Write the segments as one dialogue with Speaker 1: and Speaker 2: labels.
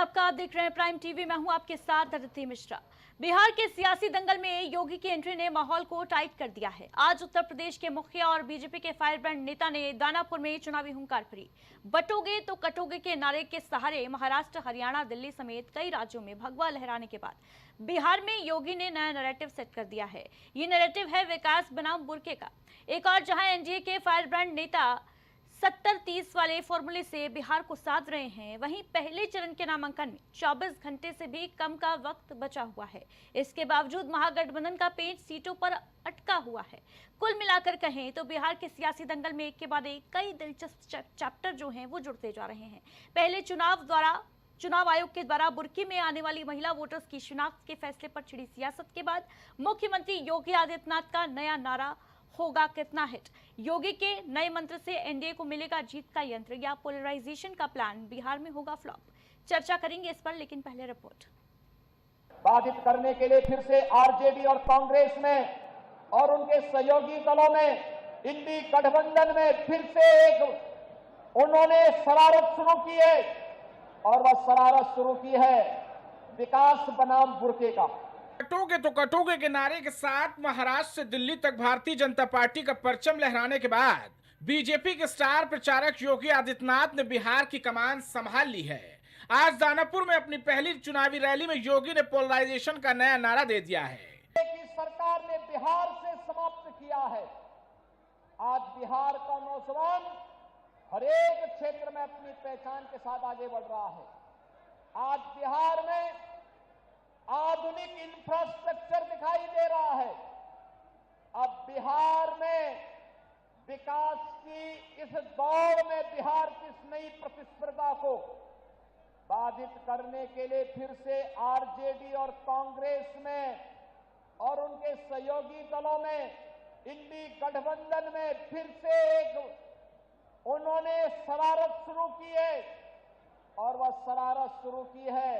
Speaker 1: आपका। आप देख रहे हैं प्राइम टीवी। मैं हूं आपके साथ अदिति मिश्रा। बिहार के सियासी दंगल में योगी की एंट्री ने माहौल को टाइट कर दिया है। आज उत्तर प्रदेश के मुखिया और बीजेपी के फायरब्रांड नेता ने दानापुर में चुनावी हुंकार भरी। बटोगे तो कटोगे के नारे के सहारे महाराष्ट्र, हरियाणा, दिल्ली समेत कई राज्यों में भगवा लहराने के बाद बिहार में योगी ने नया नैरेटिव सेट कर दिया है। ये नैरेटिव है विकास बनाम बुरके का। एक और जहां एनडीए के फायरब्रांड नेता 70-30 वाले फॉर्मूले से बिहार को साध रहे हैं, वहीं पहले चरण के नामांकन में 24 घंटे से भी कम का वक्त बचा हुआ है। इसके बावजूद महागठबंधन का पेंच सीटों पर अटका हुआ है। कुल मिलाकर कहें तो बिहार के सियासी दंगल में एक के बाद एक कई दिलचस्प चैप्टर जो हैं वो जुड़ते जा रहे हैं। पहले चुनाव आयोग के द्वारा बुर्की में आने वाली महिला वोटर्स की शिनाख्त के फैसले पर छिड़ी सियासत के बाद मुख्यमंत्री योगी आदित्यनाथ का नया नारा होगा कितना हिट। योगी के नए मंत्र से एनडीए को मिलेगा जीत का यंत्र या पोलराइजेशन का प्लान बिहार में होगा फ्लॉप। चर्चा करेंगे इस पर, लेकिन पहले रिपोर्ट।
Speaker 2: बाधित करने के लिए फिर से आरजेडी और कांग्रेस में और उनके सहयोगी दलों में इंडी गठबंधन में फिर से एक उन्होंने शरारत शुरू की है और वह शरारत शुरू की है विकास बनाम बुरके का।
Speaker 3: कटोगे तो कटोगे के नारे के साथ महाराष्ट्र से दिल्ली तक भारतीय जनता पार्टी का परचम लहराने के बाद बीजेपी के स्टार प्रचारक योगी आदित्यनाथ ने बिहार की कमान संभाल ली है। आज दानापुर में अपनी पहली चुनावी रैली में योगी ने पोलराइजेशन का नया नारा दे दिया है
Speaker 2: कि सरकार ने बिहार से समाप्त किया है। आज बिहार का नौजवान हर एक क्षेत्र में अपनी पहचान के साथ आगे बढ़ रहा है। आज बिहार में आधुनिक इंफ्रास्ट्रक्चर दिखाई दे रहा है। अब बिहार में विकास की इस दौड़ में बिहार की इस नई प्रतिस्पर्धा को बाधित करने के लिए फिर से आरजेडी और कांग्रेस में और उनके सहयोगी दलों में इंडी गठबंधन में फिर से एक उन्होंने शरारत शुरू की है और वह शरारत शुरू की है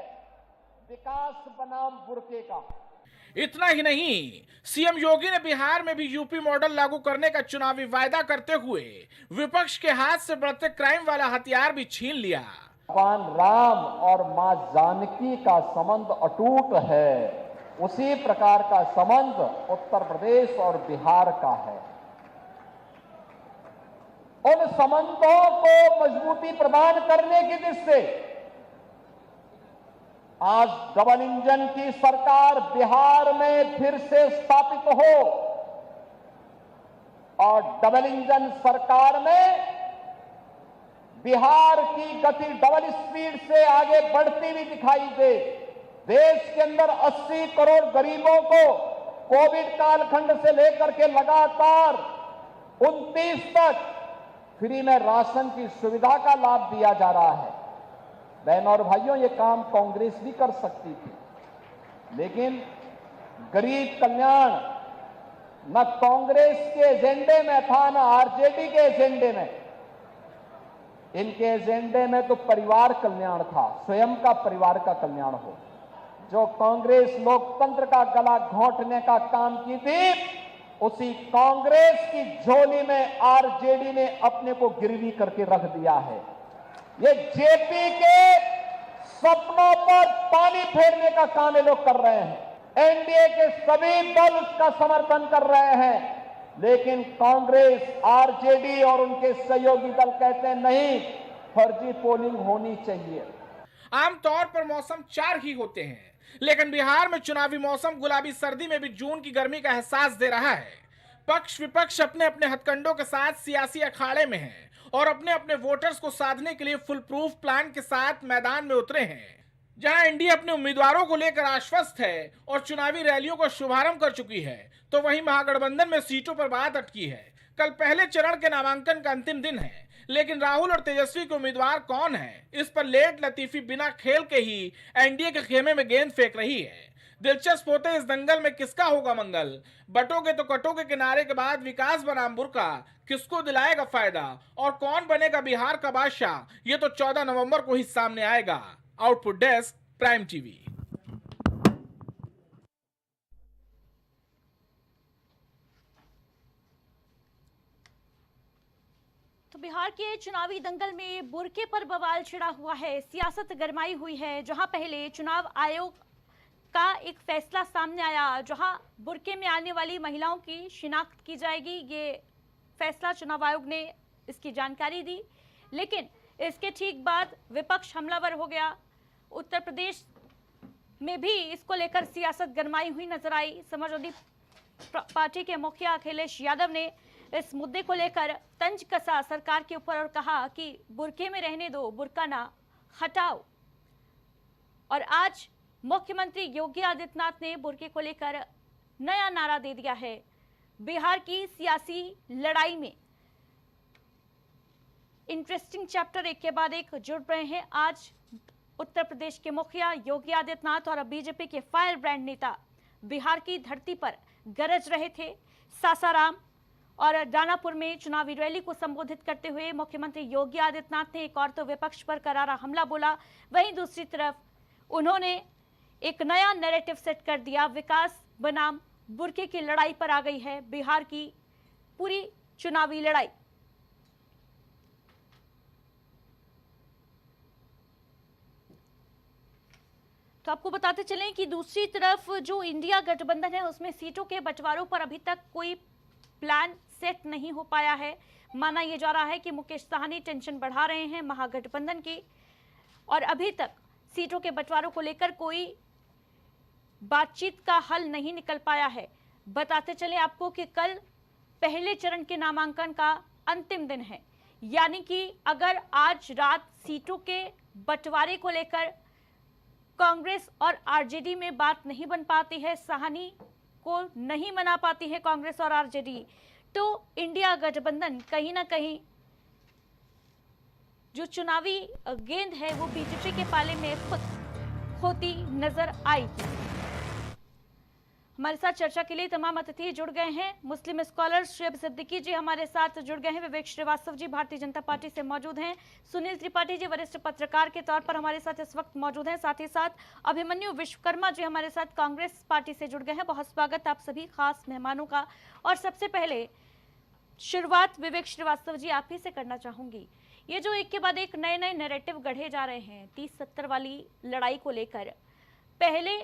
Speaker 2: विकास बनाम बुरके का।
Speaker 3: इतना ही नहीं, सीएम योगी ने बिहार में भी यूपी मॉडल लागू करने का चुनावी वायदा करते हुए विपक्ष के हाथ से बढ़ते क्राइम वाला हथियार भी छीन लिया।
Speaker 2: भगवान राम और मां जानकी का संबंध अटूट है, उसी प्रकार का संबंध उत्तर प्रदेश और बिहार का है। उन संबंधों को मजबूती प्रदान करने की दृष्टि से आज डबल इंजन की सरकार बिहार में फिर से स्थापित हो और डबल इंजन सरकार में बिहार की गति डबल स्पीड से आगे बढ़ती हुई दिखाई दे। देश के अंदर 80 करोड़ गरीबों को कोविड कालखंड से लेकर के लगातार 29 तक फ्री में राशन की सुविधा का लाभ दिया जा रहा है। बहनों और भाइयों, ये काम कांग्रेस भी कर सकती थी, लेकिन गरीब कल्याण न कांग्रेस के एजेंडे में था न आरजेडी के एजेंडे में। इनके एजेंडे में तो परिवार कल्याण था, स्वयं का परिवार का कल्याण हो। जो कांग्रेस लोकतंत्र का गला घोंटने का काम की थी, उसी कांग्रेस की झोली में आरजेडी ने अपने को गिरवी करके रख दिया है। ये जेपी के सपनों पर पानी फेरने का काम ये लोग कर रहे हैं। एनडीए के सभी दल उसका समर्थन कर रहे हैं, लेकिन कांग्रेस, आरजेडी और उनके सहयोगी दल कहते हैं नहीं, फर्जी पोलिंग होनी चाहिए।
Speaker 3: आमतौर पर मौसम 4 ही होते हैं, लेकिन बिहार में चुनावी मौसम गुलाबी सर्दी में भी जून की गर्मी का एहसास दे रहा है। पक्ष विपक्ष अपने अपने हथकंडों के साथ सियासी अखाड़े में हैं और अपने अपने वोटर्स को साधने के लिए फुल प्रूफ प्लान के साथ मैदान में उतरे हैं। जहां एनडीए अपने उम्मीदवारों को लेकर आश्वस्त है और चुनावी रैलियों का शुभारंभ कर चुकी है, तो वहीं महागठबंधन में सीटों पर बात अटकी है। कल पहले चरण के नामांकन का अंतिम दिन है, लेकिन राहुल और तेजस्वी के उम्मीदवार कौन है, इस पर लेट लतीफी बिना खेल के ही एनडीए के खेमे में गेंद फेंक रही है। दिलचस्प होते इस दंगल में किसका होगा मंगल। बटोगे तो कटोगे के नारे के बाद विकास बनाम बुरका किसको दिलाएगा फायदा और कौन बनेगा बिहार का बादशाह, ये तो 14 नवंबर को ही सामने आएगा। Output desk, prime TV.
Speaker 1: तो बिहार के चुनावी दंगल में बुर्के पर बवाल छिड़ा हुआ है, सियासत गरमाई हुई है। जहां पहले चुनाव आयोग का एक फैसला सामने आया, जहां बुर्के में आने वाली महिलाओं की शिनाख्त की जाएगी, ये फैसला चुनाव आयोग ने इसकी जानकारी दी। लेकिन इसके ठीक बाद विपक्ष हमलावर हो गया। उत्तर प्रदेश में भी इसको लेकर सियासत गरमाई हुई नजर आई। समाजवादी पार्टी के मुखिया अखिलेश यादव ने इस मुद्दे को लेकर तंज कसा सरकार के ऊपर और कहा कि बुर्के में रहने दो, बुर्का ना हटाओ। और आज मुख्यमंत्री योगी आदित्यनाथ ने बुर्के को लेकर नया नारा दे दिया है। बिहार की सियासी लड़ाई में इंटरेस्टिंग चैप्टर एक के बाद एक जुड़ रहे हैं। आज उत्तर प्रदेश के मुखिया योगी आदित्यनाथ और बीजेपी के फायर ब्रांड नेता बिहार की धरती पर गरज रहे थे। सासाराम और दानापुर में चुनावी रैली को संबोधित करते हुए मुख्यमंत्री योगी आदित्यनाथ ने एक और तो विपक्ष पर करारा हमला बोला, वहीं दूसरी तरफ उन्होंने एक नया नैरेटिव सेट कर दिया। विकास बनाम बुर्के की लड़ाई पर आ गई है बिहार की पूरी चुनावी लड़ाई। तो आपको बताते चलें कि दूसरी तरफ जो इंडिया गठबंधन है उसमें सीटों के बंटवारों पर अभी तक कोई प्लान सेट नहीं हो पाया है। माना यह जा रहा है कि मुकेश साहनी टेंशन बढ़ा रहे हैं महागठबंधन की, और अभी तक सीटों के बंटवारों को लेकर कोई बातचीत का हल नहीं निकल पाया है। बताते चले आपको कि कल पहले चरण के नामांकन का अंतिम दिन है, यानी कि अगर आज रात सीटों के बंटवारे को लेकर कांग्रेस और आरजेडी में बात नहीं बन पाती है, साहनी को नहीं मना पाती है कांग्रेस और आरजेडी, तो इंडिया गठबंधन कहीं ना कहीं जो चुनावी गेंद है वो बीजेपी के पाले में खुद होती नजर आएगी। हमारे साथ चर्चा के लिए तमाम अतिथि जुड़ गए हैं। मुस्लिम स्कॉलर शुएब सिद्दीकी जी हमारे साथ जुड़ गए हैं। विवेक श्रीवास्तव जी भारतीय जनता पार्टी से मौजूद हैं। सुनील त्रिपाठी जी वरिष्ठ पत्रकार के तौर पर हमारे साथ इस वक्त मौजूद हैं। साथ ही साथ अभिमन्यु विश्वकर्मा जी हमारे साथ कांग्रेस पार्टी से जुड़ गए हैं। बहुत स्वागत आप सभी खास मेहमानों का। और सबसे पहले शुरुआत विवेक श्रीवास्तव जी आप ही से करना चाहूंगी। ये जो एक के बाद एक नए नए नैरेटिव गढ़े जा रहे हैं 30-70 वाली लड़ाई को लेकर, पहले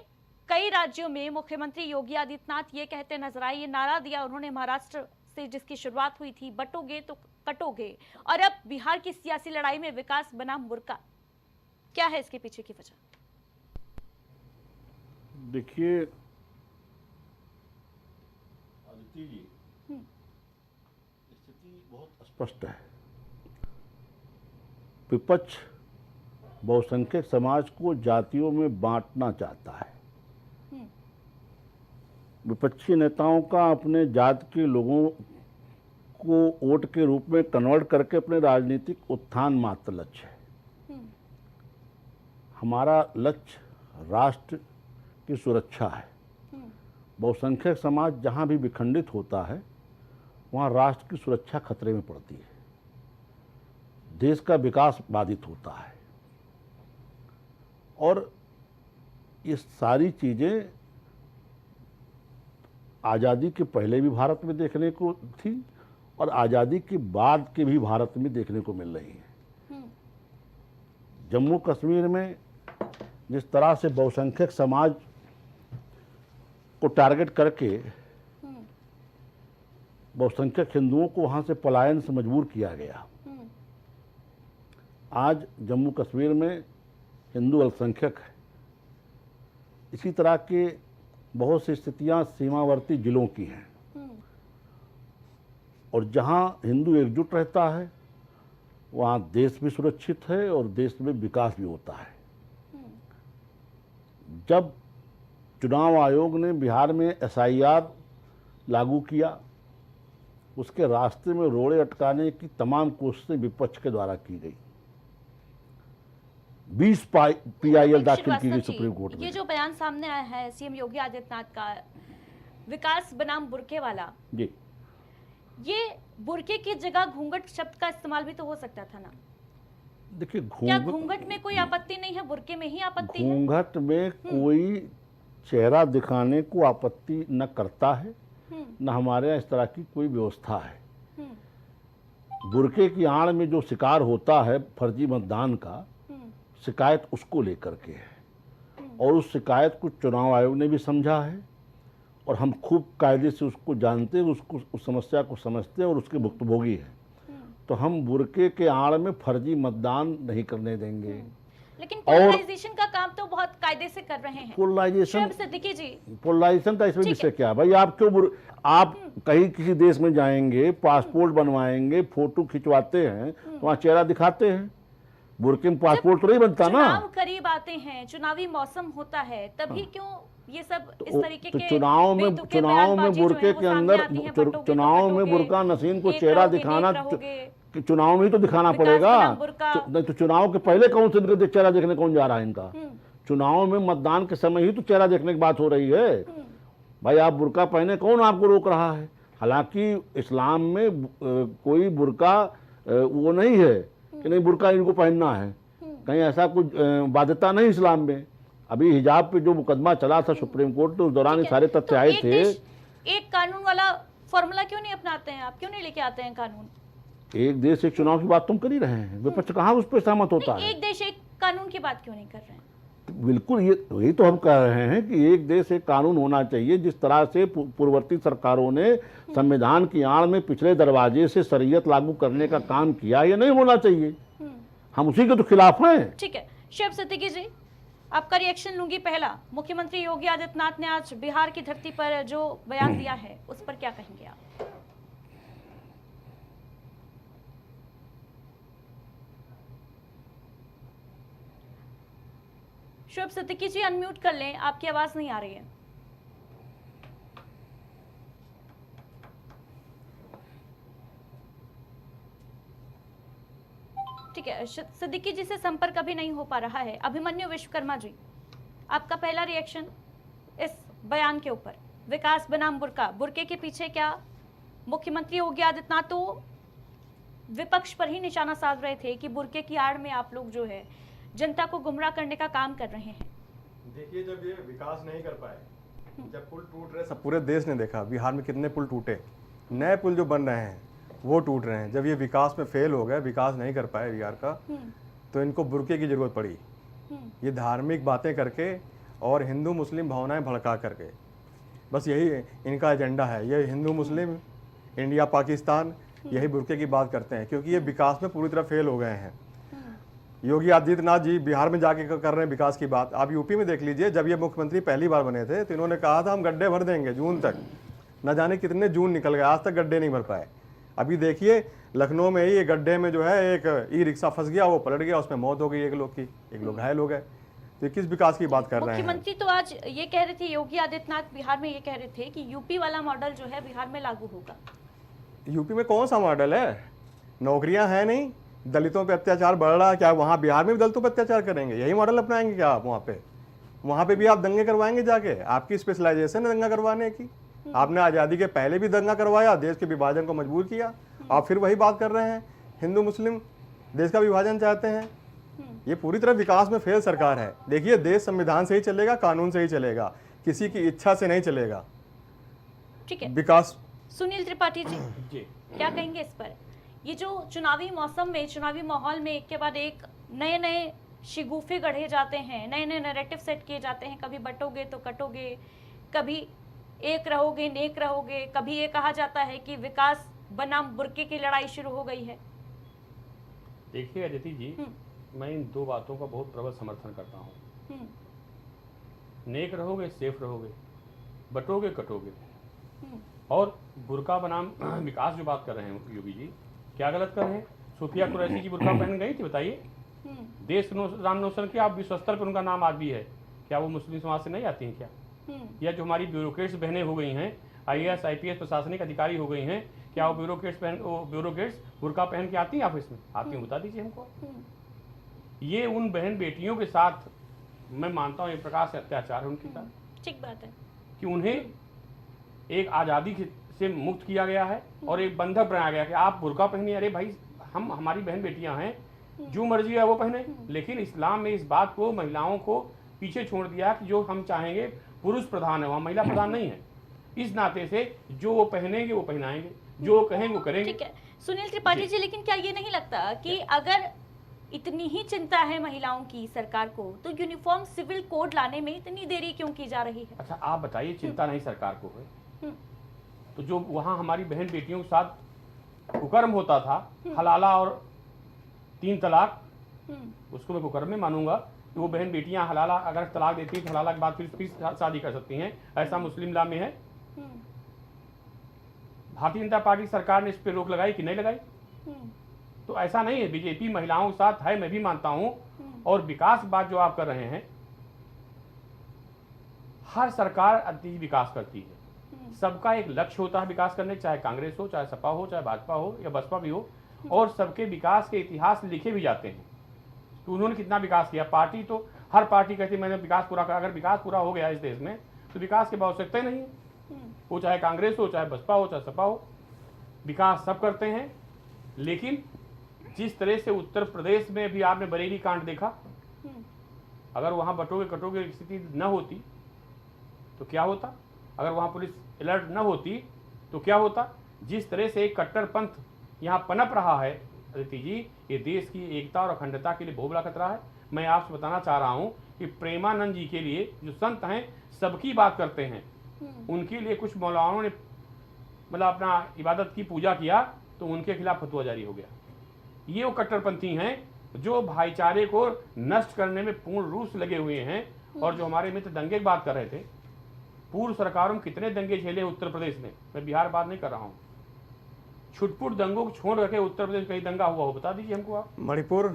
Speaker 1: कई राज्यों में मुख्यमंत्री योगी आदित्यनाथ ये कहते नजर आए, ये नारा दिया उन्होंने महाराष्ट्र से जिसकी शुरुआत हुई थी, बटोगे तो कटोगे, और अब बिहार की सियासी लड़ाई में विकास बनाम बुर्का, क्या है इसके पीछे की वजह?
Speaker 4: देखिए आदित्य जी, स्थिति बहुत स्पष्ट है। विपक्ष बहुसंख्यक समाज को जातियों में बांटना चाहता है। विपक्षी नेताओं का अपने जात के लोगों को वोट के रूप में कन्वर्ट करके अपने राजनीतिक उत्थान मात्र लक्ष्य है। हमारा लक्ष्य राष्ट्र की सुरक्षा है। बहुसंख्यक समाज जहां भी विखंडित होता है वहां राष्ट्र की सुरक्षा खतरे में पड़ती है, देश का विकास बाधित होता है। और ये सारी चीजें आज़ादी के पहले भी भारत में देखने को थी और आज़ादी के बाद के भी भारत में देखने को मिल रही है। जम्मू कश्मीर में जिस तरह से बहुसंख्यक समाज को टारगेट करके बहुसंख्यक हिंदुओं को वहाँ से पलायन से मजबूर किया गया, आज जम्मू कश्मीर में हिंदू अल्पसंख्यक है। इसी तरह के बहुत सी स्थितियां सीमावर्ती जिलों की हैं, और जहां हिंदू एकजुट रहता है वहां देश भी सुरक्षित है और देश में विकास भी होता है। जब चुनाव आयोग ने बिहार में SIR लागू किया, उसके रास्ते में रोड़े अटकाने की तमाम कोशिशें विपक्ष के द्वारा की गई। 20 PIL दाखिल की गई सुप्रीम कोर्ट में।
Speaker 1: ये जो बयान सामने आया है सीएम योगी आदित्यनाथ का, विकास बनाम बुर्के वाला
Speaker 4: जी,
Speaker 1: ये बुर्के की जगह घूंघट शब्द का इस्तेमाल भी तो हो सकता था ना?
Speaker 4: देखिए
Speaker 1: क्या घूंघट में कोई आपत्ति नहीं है, बुर्के में ही आपत्ति है?
Speaker 4: घूंघट में कोई चेहरा दिखाने को आपत्ति न करता है, न हमारे यहाँ इस तरह की कोई व्यवस्था है। बुरके की आड़ में जो शिकार होता है फर्जी मतदान का, शिकायत उसको लेकर के है और उस शिकायत को चुनाव आयोग ने भी समझा है और हम खूब कायदे से उसको जानते हैं, उसको उस समस्या को समझते हैं और उसके भुक्तभोगी हैं। तो हम बुरके के आड़ में फर्जी मतदान नहीं करने देंगे।
Speaker 1: लेकिन पोलराइजेशन का काम तो बहुत कायदे से कर रहे हैं
Speaker 4: पोलराइजेशन,
Speaker 1: शुएब सिद्दीकी जी।
Speaker 4: पोलराइजेशन का इसमें विषय क्या है भाई? आप क्यों आप कहीं किसी देश में जाएंगे, पासपोर्ट बनवाएंगे, फोटो खिंचवाते हैं, वहाँ चेहरा दिखाते हैं। बुरके में पासपोर्ट तो नहीं बनता ना।
Speaker 1: चुनाव करीब आते हैं, चुनावी मौसम होता है, तभी क्यों ये सब इस तरीके के
Speaker 4: चुनाव में
Speaker 1: बुरके के
Speaker 4: अंदर चुनाव में बुरका नसीन को चेहरा दिखाना, चुनाव में ही तो दिखाना पड़ेगा। नहीं तो चुनाव के पहले कौन से चेहरा देखने कौन जा रहा है इनका? चुनाव में मतदान के समय ही तो चेहरा देखने की बात हो रही है। भाई आप बुरका पहने, कौन आपको रोक रहा है? हालांकि इस्लाम में कोई बुरका वो नहीं है कि नहीं बुरका इनको पहनना है, कहीं ऐसा कुछ बाध्यता नहीं इस्लाम में। अभी हिजाब पे जो मुकदमा चला था सुप्रीम कोर्ट में, उस दौरान ये सारे तथ्य आए थे।
Speaker 1: एक कानून वाला फॉर्मूला क्यों नहीं अपनाते हैं आप? क्यों नहीं लेके आते हैं कानून?
Speaker 4: एक देश एक चुनाव की बात तुम कर ही रहे हैं, विपक्ष कहाँ उस पर सहमत होता है?
Speaker 1: एक देश एक कानून की बात क्यों नहीं कर रहे हैं?
Speaker 4: बिल्कुल, यही तो हम कह रहे हैं कि एक देश एक कानून होना चाहिए। जिस तरह से पूर्ववर्ती सरकारों ने संविधान की आड़ में पिछले दरवाजे से शरीयत लागू करने का काम किया, ये नहीं होना चाहिए। हम उसी के तो खिलाफ हैं।
Speaker 1: ठीक है, शुएब सिद्दीकी जी आपका रिएक्शन लूंगी। पहला, मुख्यमंत्री योगी आदित्यनाथ ने आज बिहार की धरती पर जो बयान दिया है उस पर क्या कहेंगे आप? शुएब सिद्दीकी जी अनम्यूट कर लें, आपकी आवाज नहीं आ रही है। ठीक है, सिद्दीकी जी से संपर्क अभी नहीं हो पा रहा है। अभिमन्यु विश्वकर्मा जी, आपका पहला रिएक्शन इस बयान के ऊपर, विकास बनाम बुरका, बुरके के पीछे क्या मुख्यमंत्री योगी आदित्यनाथ तो विपक्ष पर ही निशाना साध रहे थे कि बुरके की आड़ में आप लोग जो है जनता को गुमराह करने का काम कर रहे हैं।
Speaker 5: देखिए, जब ये विकास नहीं कर पाए, जब पुल टूट रहे, सब पूरे देश ने देखा बिहार में कितने पुल टूटे, नए पुल जो बन रहे हैं वो टूट रहे हैं। जब ये विकास में फेल हो गए, विकास नहीं कर पाए बिहार का, तो इनको बुरके की जरूरत पड़ी। ये धार्मिक बातें करके और हिंदू मुस्लिम भावनाएं भड़का करके, बस यही इनका एजेंडा है। ये हिंदू मुस्लिम, इंडिया पाकिस्तान, यही बुरके की बात करते हैं, क्योंकि ये विकास में पूरी तरह फेल हो गए हैं। योगी आदित्यनाथ जी बिहार में जाके कर रहे हैं विकास की बात। आप यूपी में देख लीजिए, जब ये मुख्यमंत्री पहली बार बने थे तो इन्होंने कहा था हम गड्ढे भर देंगे जून तक। न जाने कितने जून निकल गए, आज तक गड्ढे नहीं भर पाए। अभी देखिए लखनऊ में ही ये गड्ढे में जो है एक ई रिक्शा फंस गया, वो पलट गया, उसमें मौत हो गई एक लोग की, एक लोग घायल हो गए। तो किस विकास की बात कर रहे हैं?
Speaker 1: मुख्यमंत्री तो आज ये कह रहे थे, योगी आदित्यनाथ बिहार में ये कह रहे थे कि यूपी वाला मॉडल जो है बिहार में लागू होगा।
Speaker 5: यूपी में कौन सा मॉडल है? नौकरियां हैं नहीं, दलितों पे अत्याचार बढ़ रहा है। क्या वहाँ बिहार में भी दलितों पे अत्याचार करेंगे? यही मॉडल अपनाएंगे क्या आप? वहाँ पे भी आप दंगे करवाएंगे जाके? आपकी स्पेशलाइजेशन है दंगा करवाने की। आपने आज़ादी के पहले भी दंगा करवाया, देश के विभाजन को मजबूर किया। आप फिर वही बात कर रहे हैं, हिंदू मुस्लिम देश का विभाजन चाहते हैं। ये पूरी तरह विकास में फेल सरकार है। देखिए, देश संविधान से ही चलेगा, कानून से ही चलेगा, किसी की इच्छा से नहीं चलेगा।
Speaker 1: ठीक है,
Speaker 5: विकास।
Speaker 1: सुनील त्रिपाठी जी क्या कहेंगे इस पर? ये जो चुनावी मौसम में, चुनावी माहौल में एक के बाद एक नए नए शिगुफे गढ़े जाते हैं, नए नए नैरेटिव सेट किए जाते हैं। कभी बटोगे तो कटोगे, कभी एक रहोगे नेक रहोगे, कभी ये कहा जाता है कि विकास बनाम बुरके की लड़ाई शुरू हो गई है।
Speaker 6: देखिए अदिति जी, मैं इन दो बातों का बहुत प्रबल समर्थन करता हूँ। नेक रहोगे, सेफ रहोगे, बटोगे कटोगे। और बुरका बनाम विकास जो बात कर रहे हैं योगी जी, क्या गलत कर रहे हैं? सूफिया कुरैशी की बुरका पहन गई थी, बताइए। देश नाम रोशन किया, आप विश्व स्तर पर उनका नाम आज भी है। क्या वो मुस्लिम समाज से नहीं आती हैं क्या? या जो हमारी ब्यूरोक्रेट्स बहनें हो गई हैं, IAS IPS प्रशासनिक अधिकारी हो गई हैं, क्या वो ब्यूरोक्रेट्स बुरका पहन के आती हैं ऑफिस में? आती हैं, बता दीजिए हमको। ये उन बहन बेटियों के साथ मैं मानता हूँ एक प्रकार से अत्याचार है उनके साथ।
Speaker 1: ठीक बात है
Speaker 6: कि उन्हें एक आज़ादी से मुक्त किया गया है और एक बंधक बनाया गया कि आप बुरका पहनिए। अरे भाई, हमारी बहन बेटियां हैं, जो मर्जी है वो पहने। लेकिन इस्लाम में इस बात को, महिलाओं को पीछे छोड़ दिया कि जो हम चाहेंगे पुरुष प्रधान है, वहाँ महिला प्रधान नहीं है। इस नाते से जो वो पहनेंगे वो पहनाएंगे, जो कहेंगे वो करेंगे।
Speaker 1: ठीक है, सुनील त्रिपाठी जी, लेकिन क्या ये नहीं लगता कि अगर इतनी ही चिंता है महिलाओं की सरकार को, तो यूनिफॉर्म सिविल कोड लाने में इतनी देरी क्यों की जा रही है?
Speaker 6: अच्छा आप बताइए, चिंता नहीं सरकार को है तो जो वहाँ हमारी बहन बेटियों के साथ कुकर्म होता था, हलाला और 3 तलाक, उसको मैं कुकर्म में मानूंगा कि वो बहन बेटियां हलाला अगर तलाक देती हैं तो हलाला के बाद फिर शादी कर सकती हैं, ऐसा मुस्लिम लॉ में है। भारतीय जनता पार्टी सरकार ने इस पर रोक लगाई कि नहीं लगाई? तो ऐसा नहीं है, बीजेपी महिलाओं के साथ है, मैं भी मानता हूं। और विकास की बात जो आप कर रहे हैं, हर सरकार अति विकास करती है, सबका एक लक्ष्य होता है विकास करने, चाहे कांग्रेस हो, चाहे सपा हो, चाहे भाजपा हो या बसपा भी हो, और सबके विकास के इतिहास लिखे भी जाते हैं कि उन्होंने कितना विकास किया। पार्टी तो हर पार्टी कहती है मैंने विकास पूरा करा, अगर विकास पूरा हो गया इस देश में तो विकास की आवश्यकता ही नहीं है, वो चाहे कांग्रेस हो, चाहे बसपा हो, चाहे सपा हो, विकास सब करते हैं। लेकिन जिस तरह से उत्तर प्रदेश में भी आपने बरेली कांड देखा, अगर वहां बटोगे कटोगे की स्थिति न होती तो क्या होता, अगर वहां पुलिस अलर्ट न होती तो क्या होता। जिस तरह से एक कट्टरपंथ यहाँ पनप रहा है अदिति जी, ये देश की एकता और अखंडता के लिए बहुत बड़ा खतरा है। मैं आपसे बताना चाह रहा हूँ कि प्रेमानंद जी के लिए जो संत हैं सबकी बात करते हैं, उनके लिए कुछ मौलानाओं ने मतलब अपना इबादत की पूजा किया तो उनके खिलाफ फतवा जारी हो गया। ये वो कट्टरपंथी हैं जो भाईचारे को नष्ट करने में पूर्ण रूप से लगे हुए हैं। और जो हमारे मित्र दंगे की बात कर रहे थे, पूर्व सरकारों में कितने दंगे झेले उत्तर प्रदेश में, मैं बिहार बात नहीं कर रहा हूँ, छुटपुट दंगों को छोड़ रखे उत्तर प्रदेश कहीं दंगा हुआ हो बता दीजिए हमको आप।
Speaker 5: मणिपुर,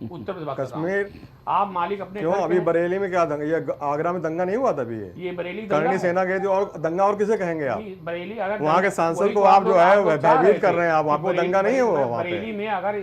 Speaker 6: उत्तर प्रदेश बात कर रहा हूं।
Speaker 5: कश्मीर,
Speaker 6: आप मालिक अपने
Speaker 5: क्यों
Speaker 6: घर के
Speaker 5: अभी
Speaker 6: हैं।
Speaker 5: बरेली में क्या दंगा, ये आगरा में दंगा नहीं हुआ था अभी?
Speaker 6: ये बरेली दंगा
Speaker 5: करनी
Speaker 6: है।
Speaker 5: सेना गई थी, और दंगा और किसे कहेंगे आप?
Speaker 6: ये बरेली अगर
Speaker 5: वहाँ के
Speaker 6: दंगा-
Speaker 5: सांसद
Speaker 6: वही
Speaker 5: को
Speaker 6: तो
Speaker 5: आप जो है
Speaker 6: लोग चाह
Speaker 5: भयभीत
Speaker 6: रहे
Speaker 5: कर
Speaker 6: थे
Speaker 5: रहे हैं आप,
Speaker 6: कि
Speaker 5: वहाँ पे दंगा नहीं हुआ वहाँ पे।
Speaker 6: बरेली में अगर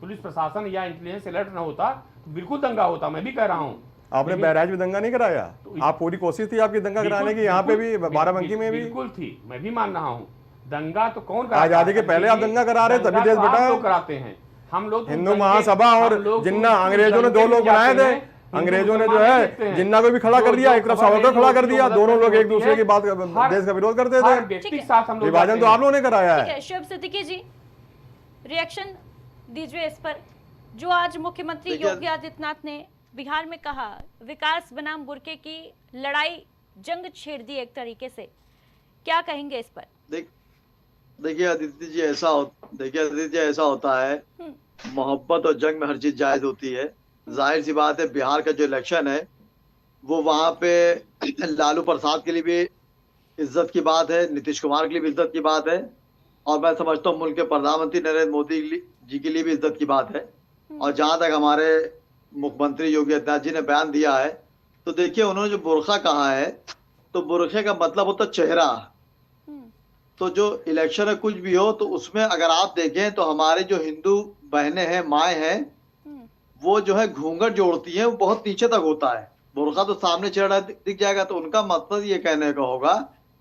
Speaker 6: पुलिस प्रशासन या इंटेलिजेंस अलर्ट न होता तो बिल्कुल दंगा होता, मैं भी कह रहा हूँ।
Speaker 5: आपने बैराज में दंगा नहीं कराया?
Speaker 6: तो
Speaker 5: आप पूरी कोशिश थी आपकी दंगा कराने की, यहाँ पे भी बाराबंकी में भी
Speaker 6: बिल्कुल थी, मैं भी मान रहा हूँ। दंगा तो कौन
Speaker 5: आजादी के पहले आप दंगा करा रहे, तभी देश बटा है।
Speaker 6: कराते हैं हम लोग,
Speaker 5: हिंदू महासभा और जिन्ना अंग्रेजों ने 2 लोग बनाए थे, अंग्रेजों ने जो है जिन्ना को भी खड़ा कर दिया, एक तरफ सावरकर खड़ा कर दिया, दोनों लोग एक दूसरे की बात देश का विरोध करते थे।
Speaker 6: व्यक्ति के साथ हम लोग
Speaker 5: विभाजन तो आप लोगों ने कराया
Speaker 1: ठीक
Speaker 5: है।
Speaker 1: है, शुभ सिद्दीकी जी रिएक्शन दीजिए इस पर, जो आज मुख्यमंत्री योगी आदित्यनाथ ने बिहार में कहा, विकास बनाम बुर्के की लड़ाई जंग छेड़ दी एक तरीके से, क्या कहेंगे इस पर?
Speaker 7: देखिए आदित्य जी, ऐसा होता है, मोहब्बत और जंग में हर चीज जायज होती है। जाहिर सी बात है, बिहार का जो इलेक्शन है वो वहां पे लालू प्रसाद के लिए भी इज्जत की बात है, नीतीश कुमार के लिए भी इज्जत की बात है, और मैं समझता हूँ मुल्क के प्रधानमंत्री नरेंद्र मोदी जी के लिए भी इज्जत की बात है। और जहां तक हमारे मुख्यमंत्री योगी आदित्यनाथ जी ने बयान दिया है, तो देखिए उन्होंने जो बुर्का कहा है, तो बुर्के का मतलब होता चेहरा। तो जो इलेक्शन है कुछ भी हो, तो उसमें अगर आप देखें तो हमारे जो हिंदू बहनें हैं, माएँ हैं, वो जो है घूंघट जोड़ती हैं, वो बहुत नीचे तक होता है। बुर्का तो सामने चेहरा दिख जाएगा, तो उनका मतलब ये कहने का होगा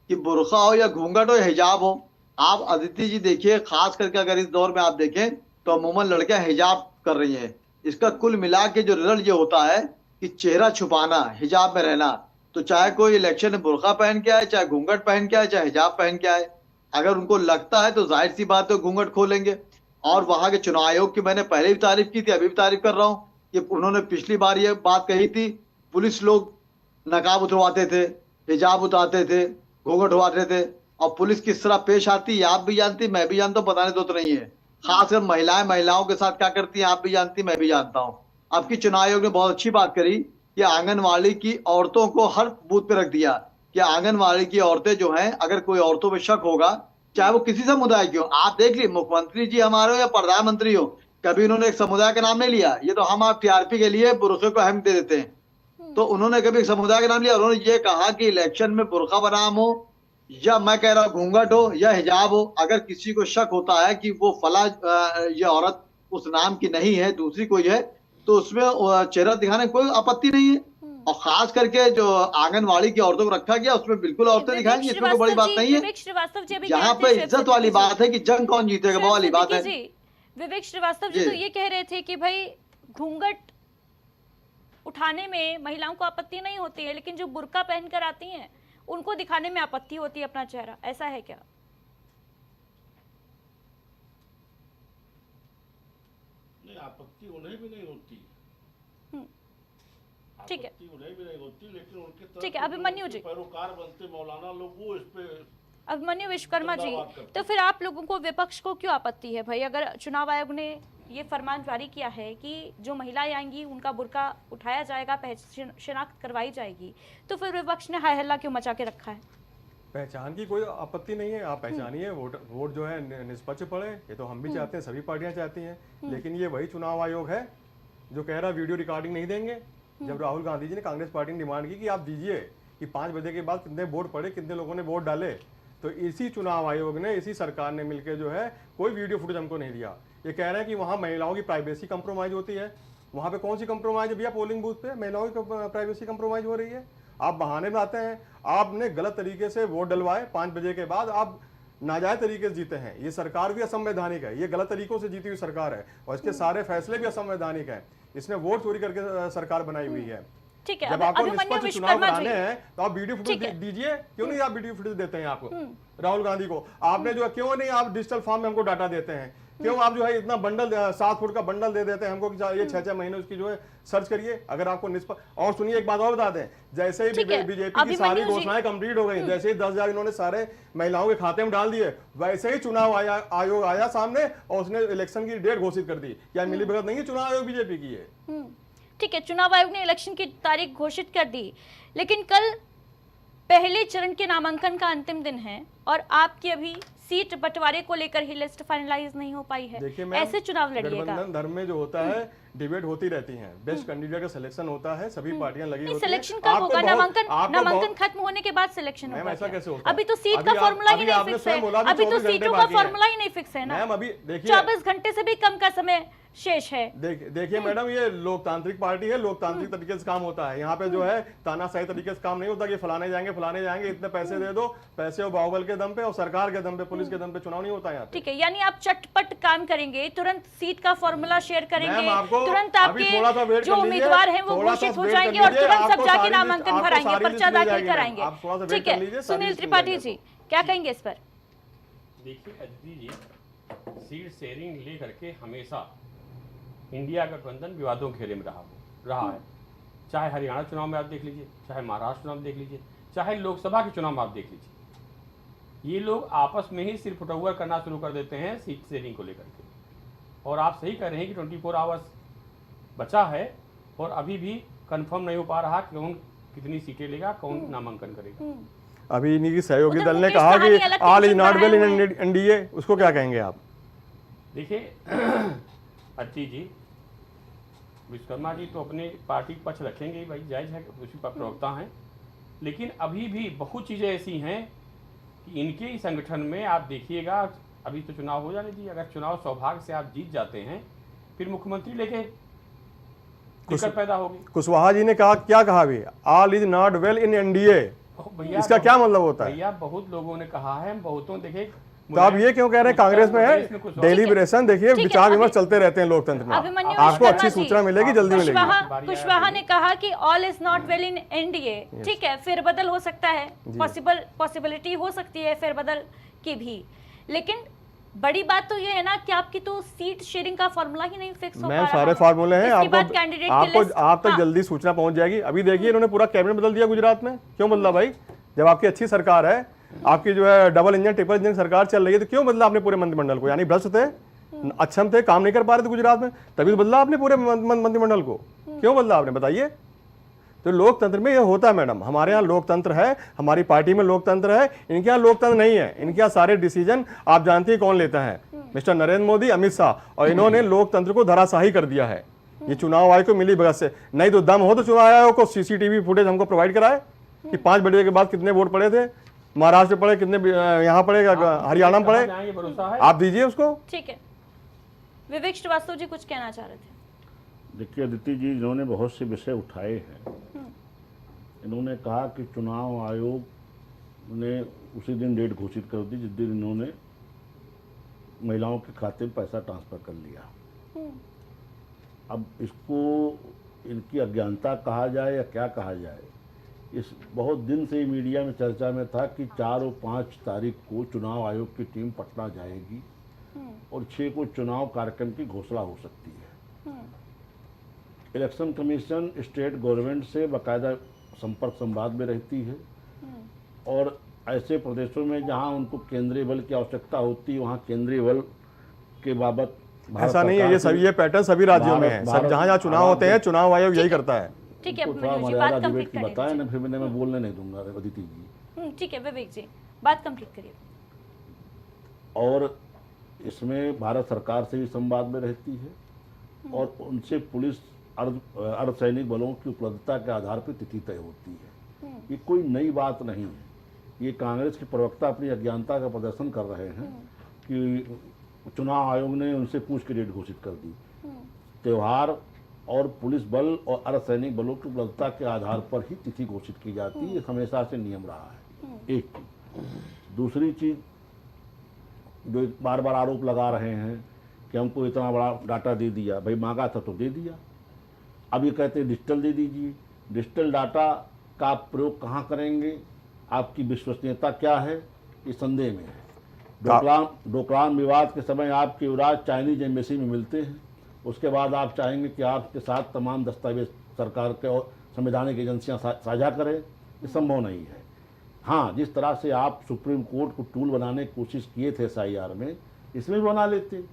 Speaker 7: कि बुर्का हो या घूंघट हो या हिजाब हो। आप अदिति जी देखिए, खास करके अगर इस दौर में आप देखें तो अमूमन लड़कियां हिजाब कर रही हैं। इसका कुल मिला के जो रिजल्ट ये होता है कि चेहरा छुपाना, हिजाब में रहना, तो चाहे कोई इलेक्शन में बुर्का पहन के आए, चाहे घूंघट पहन के आए, चाहे हिजाब पहन के आए, अगर उनको लगता है तो जाहिर सी बात है घूंघट खोलेंगे। और वहां के चुनाव आयोग की मैंने पहले भी तारीफ की थी, अभी भी तारीफ कर रहा हूँ कि उन्होंने पिछली बार ये बात कही थी, पुलिस लोग नकाब उतरवाते थे, हिजाब उतारते थे, घूंघट उठाते थे, और पुलिस किस तरह पेश आती है आप भी जानती, मैं भी जानता हूँ, बताने तो नहीं है। खासकर महिलाओं के साथ क्या करती हैं आप भी जानती, मैं भी जानता हूँ। अब की चुनाव आयोग ने बहुत अच्छी बात करी कि आंगनवाड़ी की औरतों को हर बूथ पे रख दिया कि आंगनवाड़ी की औरतें जो हैं, अगर कोई औरतों पे शक होगा, चाहे वो किसी समुदाय की हो, आप देख लीजिए मुख्यमंत्री जी हमारे हो या प्रधानमंत्री हो, कभी उन्होंने एक समुदाय का नाम नहीं लिया। ये तो हम आप टीआरपी के लिए बुर्के को अहम दे देते हैं, तो उन्होंने कभी एक समुदाय का नाम लिया। उन्होंने ये कहा कि इलेक्शन में बुर्का बनाम हो या मैं कह रहा हूँ घूंघट हो या हिजाब हो, अगर किसी को शक होता है कि वो फला ये औरत उस नाम की नहीं है, दूसरी कोई है, तो उसमें चेहरा दिखाने में कोई आपत्ति नहीं है। और खास करके जो आंगनवाड़ी की औरतों को रखा गया, उसमें बिल्कुल औरतें दिखाएंगी, इसमें कोई बड़ी बात नहीं है। यहाँ पे इज्जत वाली बात है कि जंग कौन जीतेगा, वो वाली बात है।
Speaker 1: विवेक श्रीवास्तव जी तो ये कह रहे थे कि भाई घूंघट उठाने में महिलाओं को आपत्ति नहीं होती है, लेकिन जो बुर्का पहनकर आती हैं उनको दिखाने में आपत्ति होती है अपना चेहरा, ऐसा है क्या?
Speaker 4: आपत्ति उन्हें भी नहीं होती,
Speaker 1: ठीक है,
Speaker 4: आपत्ति उन्हें भी नहीं होती, लेकिन उनके तरफ
Speaker 1: ठीक है।
Speaker 4: के
Speaker 1: अभिमन्यु
Speaker 4: जो
Speaker 1: जी,
Speaker 4: पैरोकार बनते मौलाना लोग वो इस पे
Speaker 1: अभिमन्यु विश्वकर्मा जी,
Speaker 4: धन्यवाद करते
Speaker 1: तो फिर आप लोगों को, विपक्ष को क्यों आपत्ति है भाई? अगर चुनाव आयोग ने ये फरमान जारी किया है कि जो महिलाएं आएंगी उनका बुर्का उठाया जाएगा, शिनाख्त करवाई जाएगी, तो फिर विपक्ष ने हाय हल्ला क्यों मचा के रखा है?
Speaker 5: पहचान की कोई आपत्ति नहीं है, आप पहचानिए, वोट जो है निष्पक्ष पड़े, ये तो हम भी चाहते हैं, सभी पार्टियां चाहती हैं, लेकिन ये वही चुनाव आयोग है जो कह रहा है वीडियो रिकॉर्डिंग नहीं देंगे। जब राहुल गांधी जी ने, कांग्रेस पार्टी ने डिमांड की कि आप दीजिए कि 5 बजे के बाद कितने वोट पड़े, कितने लोगों ने वोट डाले, तो इसी चुनाव आयोग ने, इसी सरकार ने मिलकर जो है कोई वीडियो फुटेज हमको नहीं दिया। ये कह रहे हैं कि वहाँ महिलाओं की प्राइवेसी कंप्रोमाइज होती है। वहाँ पे कौन सी कंप्रोमाइज है भैया? पोलिंग बूथ पे महिलाओं की प्राइवेसी कंप्रोमाइज हो रही है। आप बहाने में आते हैं, आपने गलत तरीके से वोट डलवाए, 5 बजे के बाद आप नाजायज तरीके से जीते हैं। ये सरकार भी असंवैधानिक है, ये गलत तरीकों से जीती हुई सरकार है और इसके सारे फैसले भी असंवैधानिक हैं। इसने वोट चोरी करके सरकार बनाई हुई है।
Speaker 1: ठीक है,
Speaker 5: जब आपको
Speaker 1: अभिमन्यु
Speaker 5: निष्पक्ष चुनाव
Speaker 1: विश्वकर्मा
Speaker 5: कराने
Speaker 1: जी,
Speaker 5: हैं तो आप वीडियो फुटेज दीजिए। क्यों नहीं आप वीडियो फुटेज देते हैं? आपको राहुल गांधी को आपने जो है, क्यों नहीं आप डिजिटल फॉर्म में हमको डाटा देते हैं? क्यों आप जो है इतना बंडल 7 फुट का बंडल दे देते हैं हमको कि ये 6-6 महीने उसकी जो है सर्च करिए। अगर आपको और सुनिए, एक बात और बता दें, जैसे ही
Speaker 1: ठीक है,
Speaker 5: बीजेपी की सारी
Speaker 1: अभिमन्यु जी,
Speaker 5: घोषणाएं कंप्लीट हो गई, जैसे ही 10,000 इन्होंने सारे महिलाओं के खाते में डाल दिए, वैसे ही चुनाव आयोग आया सामने और उसने इलेक्शन की डेट घोषित कर दी। क्या मिली भगत नहीं है? चुनाव आयोग बीजेपी की है।
Speaker 1: ठीक है, चुनाव आयोग ने इलेक्शन की तारीख घोषित कर दी, लेकिन कल पहले चरण के नामांकन का अंतिम दिन है और आपकी अभी सीट बंटवारे को लेकर ही लिस्ट फाइनलाइज नहीं हो पाई है।
Speaker 5: देखिए
Speaker 1: ऐसे चुनाव लड़िएगा।
Speaker 5: गठबंधन धर्म में जो होता है, डिबेट होती रहती है, बेस्ट कैंडिडेट का सिलेक्शन होता है, सभी पार्टियां लगी होती हैं।
Speaker 1: सिलेक्शन कब होगा? नामांकन खत्म होने के बाद सिलेक्शन होगा।
Speaker 5: ऐसा कैसे होता है?
Speaker 1: अभी तो सीट का फॉर्मूला ही नहीं फिक्स है, अभी तो सीटों का फॉर्मूला ही नहीं फिक्स है ना।
Speaker 5: मैम अभी देखिए,
Speaker 1: 24 घंटे से भी कम का समय शेष है।
Speaker 5: देखिए मैडम, ये लोकतांत्रिक पार्टी है, लोकतांत्रिक तरीके से काम होता है। यहाँ पे जो है तानाशाही तरीके से काम नहीं होता कि फलाने जाएंगे, इतने पैसे दे दो, पैसे और बाहुबल के दम पे और सरकार के दम पे, पुलिस के दम पे चुनाव नहीं होता यहाँ।
Speaker 1: ठीक है, यानी आप चटपट काम करेंगे, तुरंत सीट का फॉर्मूला शेयर करेंगे, तुरंत आपके जो उम्मीदवार हैं वो घोषित हो जाएंगे और तुरंत सब जाके नामांकन भराएंगे, पर्चा दाखिल कराएंगे। ठीक है, सुनील त्रिपाठी जी क्या कहेंगे इस पर?
Speaker 6: देखिए अदिति जी, सीट शेयरिंग लेकर के हमेशा इंडिया गठबंधन विवादों के घेरे में रहा है। चाहे हरियाणा चुनाव में आप देख लीजिए, चाहे महाराष्ट्र चुनाव में देख लीजिए, चाहे लोकसभा के चुनाव में आप देख लीजिए, ये लोग आपस में ही सिर फुटौवर करना शुरू कर देते हैं सीट शेयरिंग को लेकर के। और आप सही कह रहे हैं कि 24 आवर्स बचा है और अभी भी कंफर्म नहीं हो पा रहा कि कौन कितनी सीटें लेगा, कौन नामांकन करेगा।
Speaker 5: अभी इन्हीं की सहयोगी दल ने कहा कि all is not well in NDA, उसको क्या कहेंगे आप?
Speaker 6: देखिए अदिति जी, विश्वकर्मा जी तो अपने पार्टी पक्ष रखेंगे भाई, जायज है, उसी पर प्रवक्ता हैं, लेकिन अभी भी बहुत चीज़ें ऐसी हैं कि इनके ही संगठन में आप देखिएगा, अभी तो चुनाव हो जाने दीजिए, अगर चुनाव सौभाग्य से आप जीत जाते हैं फिर मुख्यमंत्री लेके दिक्कत पैदा होगी।
Speaker 5: कुशवाहा जी ने कहा, क्या कहा अभी? All is not well in NDA, इसका क्या मतलब होता है?
Speaker 6: भैया बहुत लोगों ने कहा है, बहुतों देखे,
Speaker 5: तो आप ये क्यों कह रहे हैं कांग्रेस में है डेलीब्रेशन? देखिए विचार विमर्श चलते रहते हैं लोकतंत्र में, आपको अच्छी सूचना मिलेगी, जल्दी मिलेगी।
Speaker 1: कुशवाहा ने कहा कि all is not well in NDA, ठीक है, फेरबदल हो सकता है, पॉसिबिलिटी हो सकती है फेरबदल की भी, लेकिन बड़ी बात तो ये है ना कि आपकी तो सीट शेयरिंग का फॉर्मूला ही नहीं फिक्स हो पा रहा है।
Speaker 5: सारे फार्मूले हैं, आपको आप तक
Speaker 1: हाँ।
Speaker 5: जल्दी सूचना पहुंच जाएगी। अभी देखिए इन्होंने पूरा कैबिनेट बदल दिया गुजरात में। क्यों बदला भाई? जब आपकी अच्छी सरकार है, आपकी जो है डबल इंजन ट्रिपल इंजन सरकार चल रही है, तो क्यों बदला आपने पूरे मंत्रिमंडल को? यानी भ्रष्ट थे, अक्षम थे, काम नहीं कर पा रहे थे गुजरात में, तभी तो बदला आपने पूरे मंत्रिमंडल को। क्यों बदला आपने, बताइए? तो लोकतंत्र में ये होता है मैडम, हमारे यहाँ लोकतंत्र है, हमारी पार्टी में लोकतंत्र है, इनके यहाँ लोकतंत्र नहीं है। इनके यहाँ सारे डिसीजन आप जानते हैं कौन लेता है, मिस्टर नरेंद्र मोदी, अमित शाह, और इन्होंने लोकतंत्र को धराशाही कर दिया है। ये चुनाव आयोग को मिली भगत से, नहीं तो दम हो तो चुनाव आयोग को सीसीटीवी फुटेज हमको प्रोवाइड कराए कि 5 बजे के बाद कितने वोट पड़े थे, महाराष्ट्र पड़े कितने, यहाँ पड़ेगा, हरियाणा में पड़े, आप दीजिए उसको।
Speaker 1: ठीक है, विवेक श्रीवास्तव जी कुछ कहना चाह रहे थे।
Speaker 4: देखिए अदिति जी, इन्होंने बहुत से विषय उठाए हैं। इन्होंने कहा कि चुनाव आयोग ने उसी दिन डेट घोषित कर दी जिस दिन इन्होंने महिलाओं के खाते में पैसा ट्रांसफर कर लिया। अब इसको इनकी अज्ञानता कहा जाए या क्या कहा जाए, इस बहुत दिन से मीडिया में चर्चा में था कि 4 और 5 तारीख को चुनाव आयोग की टीम पटना जाएगी और 6 को चुनाव कार्यक्रम की घोषणा हो सकती है। इलेक्शन कमीशन स्टेट गवर्नमेंट से बाकायदा संपर्क संवाद में रहती है और ऐसे प्रदेशों में जहां उनको केंद्रीय बल की आवश्यकता होती है वहां केंद्रीय बल के बाबत
Speaker 5: ऐसा नहीं है, ये पैटर्न सभी राज्यों में है। सब जहां चुनाव होते हैं चुनाव आयोग यही करता है।
Speaker 1: ठीक है,
Speaker 4: उनको थोड़ा
Speaker 1: अभिमन्यु जी,
Speaker 4: मर्यादा
Speaker 1: बात
Speaker 4: डिबेट
Speaker 1: कंप्लीट
Speaker 4: की
Speaker 1: करिए।
Speaker 4: बताया ना, फिर मैं बोलने नहीं दूंगा अदिति जी।
Speaker 1: ठीक है विवेक जी, बात कंप्लीट करिए।
Speaker 4: और इसमें भारत सरकार से भी संवाद में रहती है और उनसे पुलिस अर्धसैनिक बलों की उपलब्धता के आधार पर तिथि तय होती है। ये कोई नई बात नहीं है। ये कांग्रेस के प्रवक्ता अपनी अज्ञानता का प्रदर्शन कर रहे हैं कि चुनाव आयोग ने उनसे पूछ के डेट घोषित कर दी। त्योहार और पुलिस बल और अर्धसैनिक बलों की उपलब्धता के आधार पर ही तिथि घोषित की जाती है। ये हमेशा से नियम रहा है। एक दूसरी चीज जो बार बार आरोप लगा रहे हैं कि हमको इतना बड़ा डाटा दे दिया, भाई मांगा था तो दे दिया। अब ये कहते हैं डिजिटल दे दीजिए। डिजिटल डाटा का आप प्रयोग कहाँ करेंगे, आपकी विश्वसनीयता क्या है, ये संदेह में है। डोकलाम विवाद के समय आपके युवराज चाइनीज एम्बेसी में मिलते हैं, उसके बाद आप चाहेंगे कि आपके साथ तमाम दस्तावेज सरकार के और संवैधानिक एजेंसियां साझा करें, ये संभव नहीं है। हाँ, जिस तरह से आप सुप्रीम कोर्ट को टूल बनाने की कोशिश किए थे SIR में, इसमें भी बना लेते,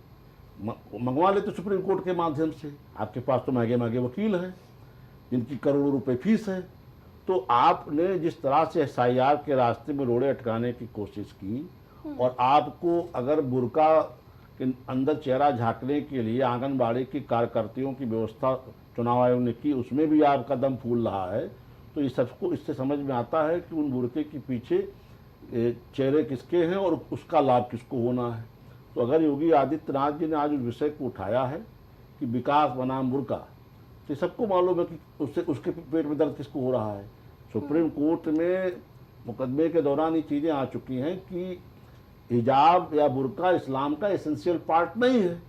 Speaker 4: मंगवा लेते सुप्रीम कोर्ट के माध्यम से। आपके पास तो महंगे महंगे वकील हैं जिनकी करोड़ों रुपए फीस है। तो आपने जिस तरह से SIR के रास्ते में रोड़े अटकाने की कोशिश की और आपको अगर बुर्का के अंदर चेहरा झांकने के लिए आंगनबाड़ी की कार्यकर्तियों की व्यवस्था चुनाव आयोग ने की, उसमें भी आपका दम फूल रहा है। तो ये सबको इससे समझ में आता है कि उन बुर्के के पीछे चेहरे किसके हैं और उसका लाभ किसको होना है। तो अगर योगी आदित्यनाथ जी ने आज उस विषय को उठाया है कि विकास बनाम बुर्का, तो सबको मालूम है कि उसके पेट में दर्द किसको हो रहा है। सुप्रीम कोर्ट में मुकदमे के दौरान ये चीज़ें आ चुकी हैं कि हिजाब या बुर्का इस्लाम का एसेंशियल पार्ट नहीं है।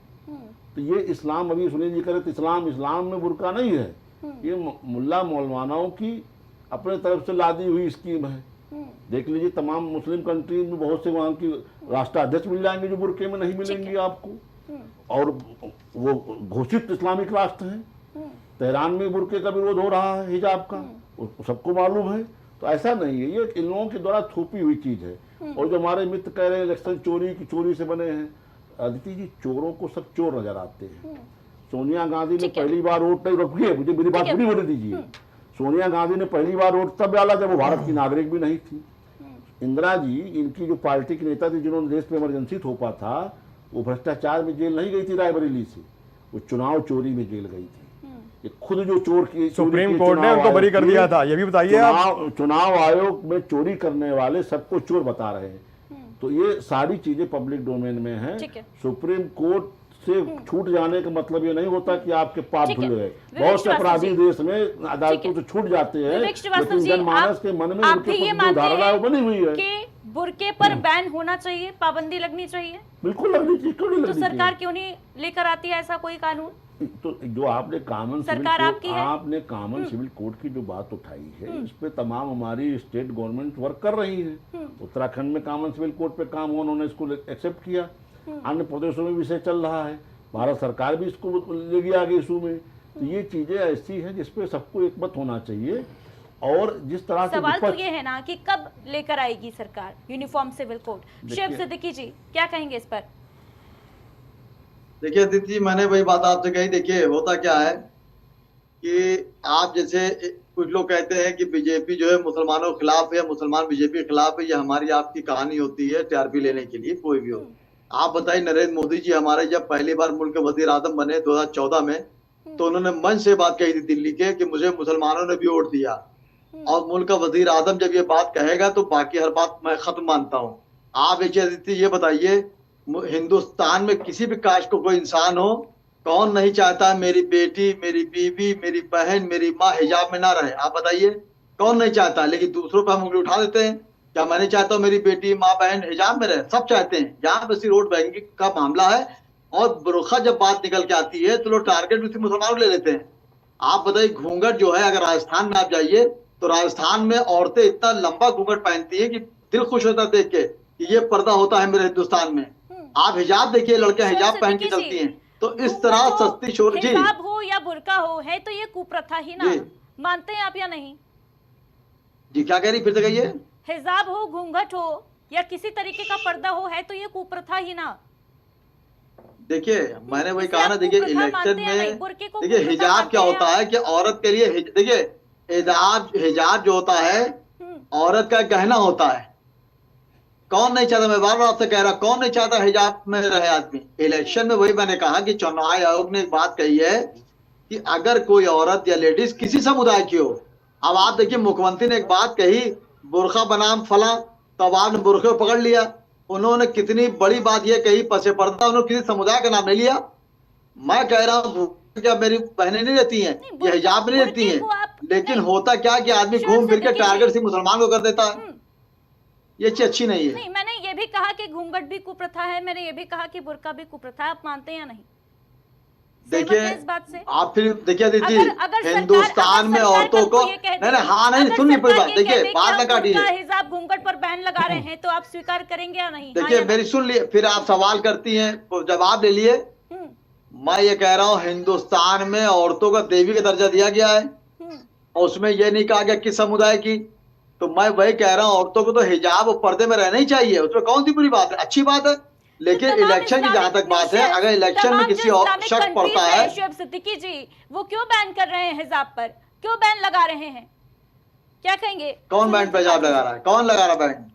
Speaker 4: तो ये इस्लाम, अभी सुनील जी करे तो इस्लाम में बुर्का नहीं है, ये मुल्ला मौलवानाओं की अपने तरफ से लादी हुई स्कीम है। देख लीजिए तमाम मुस्लिम कंट्री में बहुत से वहाँ की राष्ट्राध्यक्ष मिल जाएंगे जो बुर्के में नहीं मिलेंगे आपको, और वो घोषित इस्लामिक राष्ट्र हैं। तेहरान में बुर्के का विरोध हो रहा है, हिजाब का, सबको मालूम है। तो ऐसा नहीं है, ये इन लोगों के द्वारा थोपी हुई चीज है। और जो हमारे मित्र कह रहे हैं इलेक्शन चोरी से बने हैं, अदिति जी चोरों को सब चोर नजर आते हैं। सोनिया गांधी ने पहली बार वोट नहीं, रुकिए मुझे मेरी बात पूरी होने दीजिए। सोनिया गांधी ने पहली बार वोट तब डाला जब वो भारत की नागरिक भी नहीं थी। इंदिरा जी इनकी जो पार्टी की नेता थी जिन्होंने देश में इमरजेंसी थोपा था, वो भ्रष्टाचार में जेल नहीं गई थी रायबरेली से, वो चुनाव चोरी में जेल गई थी। ये खुद जो चोर की
Speaker 5: सुप्रीम कोर्ट ने उनको बरी कर दिया था, ये भी बताइए आप।
Speaker 4: चुनाव आयोग में चोरी करने वाले सबको चोर बता रहे हैं। तो ये सारी चीजें पब्लिक डोमेन में हैं। सुप्रीम कोर्ट से छूट जाने का मतलब ये नहीं होता कि आपके पाप धुल गए। बहुत से अपराधी देश में अदालतों से छूट जाते हैं, लेकिन जनमानस के मन में उनके जो धारणा बनी हुई है
Speaker 1: कि बुर्के पर बैन होना चाहिए, पाबंदी लगनी चाहिए।
Speaker 4: बिल्कुल लगनी चाहिए, क्यों नहीं लगनी चाहिए?
Speaker 1: तो सरकार क्यों नहीं लेकर आती है ऐसा कोई कानून?
Speaker 4: तो जो आपने कॉमन सिविल कोड की जो बात उठाई है, इस पे तमाम हमारी स्टेट गवर्नमेंट वर्क कर रही है। उत्तराखंड में कॉमन सिविल कोड पे काम हुआ, उन्होंने इसको एक्सेप्ट किया। अन्य प्रदेशों में विषय चल रहा है, भारत सरकार भी इसको ले गई आगे इशू में। तो ये चीजें ऐसी हैं जिसपे सबको एकमत होना चाहिए। और जिस तरह से
Speaker 1: सवाल तो ये है ना कि कब लेकर आएगी सरकार uniform civil code? Sheikh Siddiqui ji क्या कहेंगे इस पर?
Speaker 7: देखिए दीदी जी, मैंने वही बात आपसे कही। देखिए होता क्या है कि आप जैसे कुछ लोग कहते हैं कि बीजेपी जो है मुसलमानों के खिलाफ है, मुसलमान बीजेपी के खिलाफ है। ये हमारी आपकी कहानी होती है टीआरपी लेने के लिए, कोई भी हो। आप बताइए, नरेंद्र मोदी जी हमारे जब पहली बार मुल्क के वजीर आजम बने 2014 में, तो उन्होंने मंच से बात कही थी दिल्ली के कि मुझे मुसलमानों ने भी वोट दिया। और मुल्क का वजीर आजम जब ये बात कहेगा तो बाकी हर बात मैं खत्म मानता हूँ। आप ये बताइए, हिंदुस्तान में किसी भी कास्ट को कोई इंसान हो, कौन नहीं चाहता है मेरी बेटी, मेरी बीवी, मेरी बहन, मेरी माँ हिजाब में ना रहे? आप बताइए, कौन नहीं चाहता? लेकिन दूसरों पर हम उंगली उठा देते हैं। क्या मैं नहीं चाहता हूँ मेरी बेटी, माँ, बहन हिजाब में रहे? सब चाहते हैं। यहाँ पे रोड बैंकिंग का मामला है और बुर्का जब बात निकल के आती है तो लोग टारगेट भी मुसलमानों ले लेते हैं। आप बताइए, घूंघट जो है, अगर राजस्थान में आप जाइए तो राजस्थान में औरतें इतना लंबा घूंघट पहनती है कि दिल खुश होता है देख के कि ये पर्दा होता है मेरे हिंदुस्तान में। आप हिजाब देखिए, लड़कियां हिजाब पहन के चलती हैं। तो इस तरह सस्ती शोर जी
Speaker 1: हिजाब हो या बुर्का हो, है तो ये कुप्रथा ही ना,
Speaker 7: जी।
Speaker 1: मानते हैं आप या नहीं?
Speaker 7: जी क्या कह रही, फिर से कहिए।
Speaker 1: हिजाब हो, घूंघट हो या किसी तरीके का पर्दा हो, है तो ये कुप्रथा ही ना।
Speaker 7: देखिए मैंने वही
Speaker 1: इसे
Speaker 7: कहा ना,
Speaker 1: आप
Speaker 7: देखिए
Speaker 1: कुप्रथा
Speaker 7: इलेक्शन
Speaker 1: मानते हैं नहीं,
Speaker 7: में
Speaker 1: बुर्के को
Speaker 7: देखिए
Speaker 1: कुप्रथा
Speaker 7: हिजाब
Speaker 1: मानते
Speaker 7: क्या
Speaker 1: हैं
Speaker 7: होता
Speaker 1: आप?
Speaker 7: है कि औरत के लिए देखिए हिजाब जो होता है औरत का गहना होता है। कौन नहीं चाहता, मैं बार बार आपसे कह रहा, कौन नहीं चाहता हिजाब में रहे आदमी। इलेक्शन में वही मैंने कहा कि चुनाव आयोग ने एक बात कही है कि अगर कोई औरत या लेडीज किसी समुदाय की हो, अब आप देखिए मुख्यमंत्री ने एक बात कही बुरखा बनाम फला, तब आपने बुरखे को पकड़ लिया। उन्होंने कितनी बड़ी बात यह कही पसे पर्दा, उन्होंने किसी समुदाय का नाम नहीं लिया। मैं कह रहा हूँ क्या मेरी बहनें नहीं रहती हैं या हिजाब नहीं रहती हैं, लेकिन होता क्या कि आदमी घूम फिर के टारगेट से मुसलमान को कर देता है। ये चीज अच्छी नहीं है।
Speaker 1: नहीं, मैंने ये भी कहा कि घूंघट भी कुप्रथा है, मैंने ये भी कहा कि बुर्का भी कुप्रथा है, आप मानते हैं या नहीं?
Speaker 7: देखिए
Speaker 1: सहमत हैं इस बात से?
Speaker 7: आप फिर देखिए दीदी,
Speaker 1: अगर
Speaker 7: हिंदुस्तान में औरतों को नहीं हाँ नहीं सुनिए पूरी बात, देखिए बात लगा दीजिए।
Speaker 1: हिजाब घूंघट पर बैन लगा रहे हैं तो आप स्वीकार करेंगे या नहीं?
Speaker 7: देखिए मेरी सुन लिए, फिर आप सवाल करती हैं, जवाब ले लिए। मैं ये कह रहा हूँ हिंदुस्तान में औरतों का देवी का दर्जा दिया गया है और उसमें यह नहीं कहा गया किस समुदाय की। तो मैं वही कह रहा हूँ औरतों को तो हिजाब और पर्दे में रहना ही चाहिए, उसमें कौन सी बुरी बात है, अच्छी बात है। लेकिन इलेक्शन की जहां तक बात है, अगर इलेक्शन में किसी और शक पड़ता है,
Speaker 1: शुएब सिद्दीकी जी वो क्यों बैन कर रहे हैं हिजाब पर, क्यों बैन लगा रहे हैं, क्या कहेंगे?
Speaker 7: कौन बैन पे हिजाब लगा रहा है, कौन लगा रहा बैन?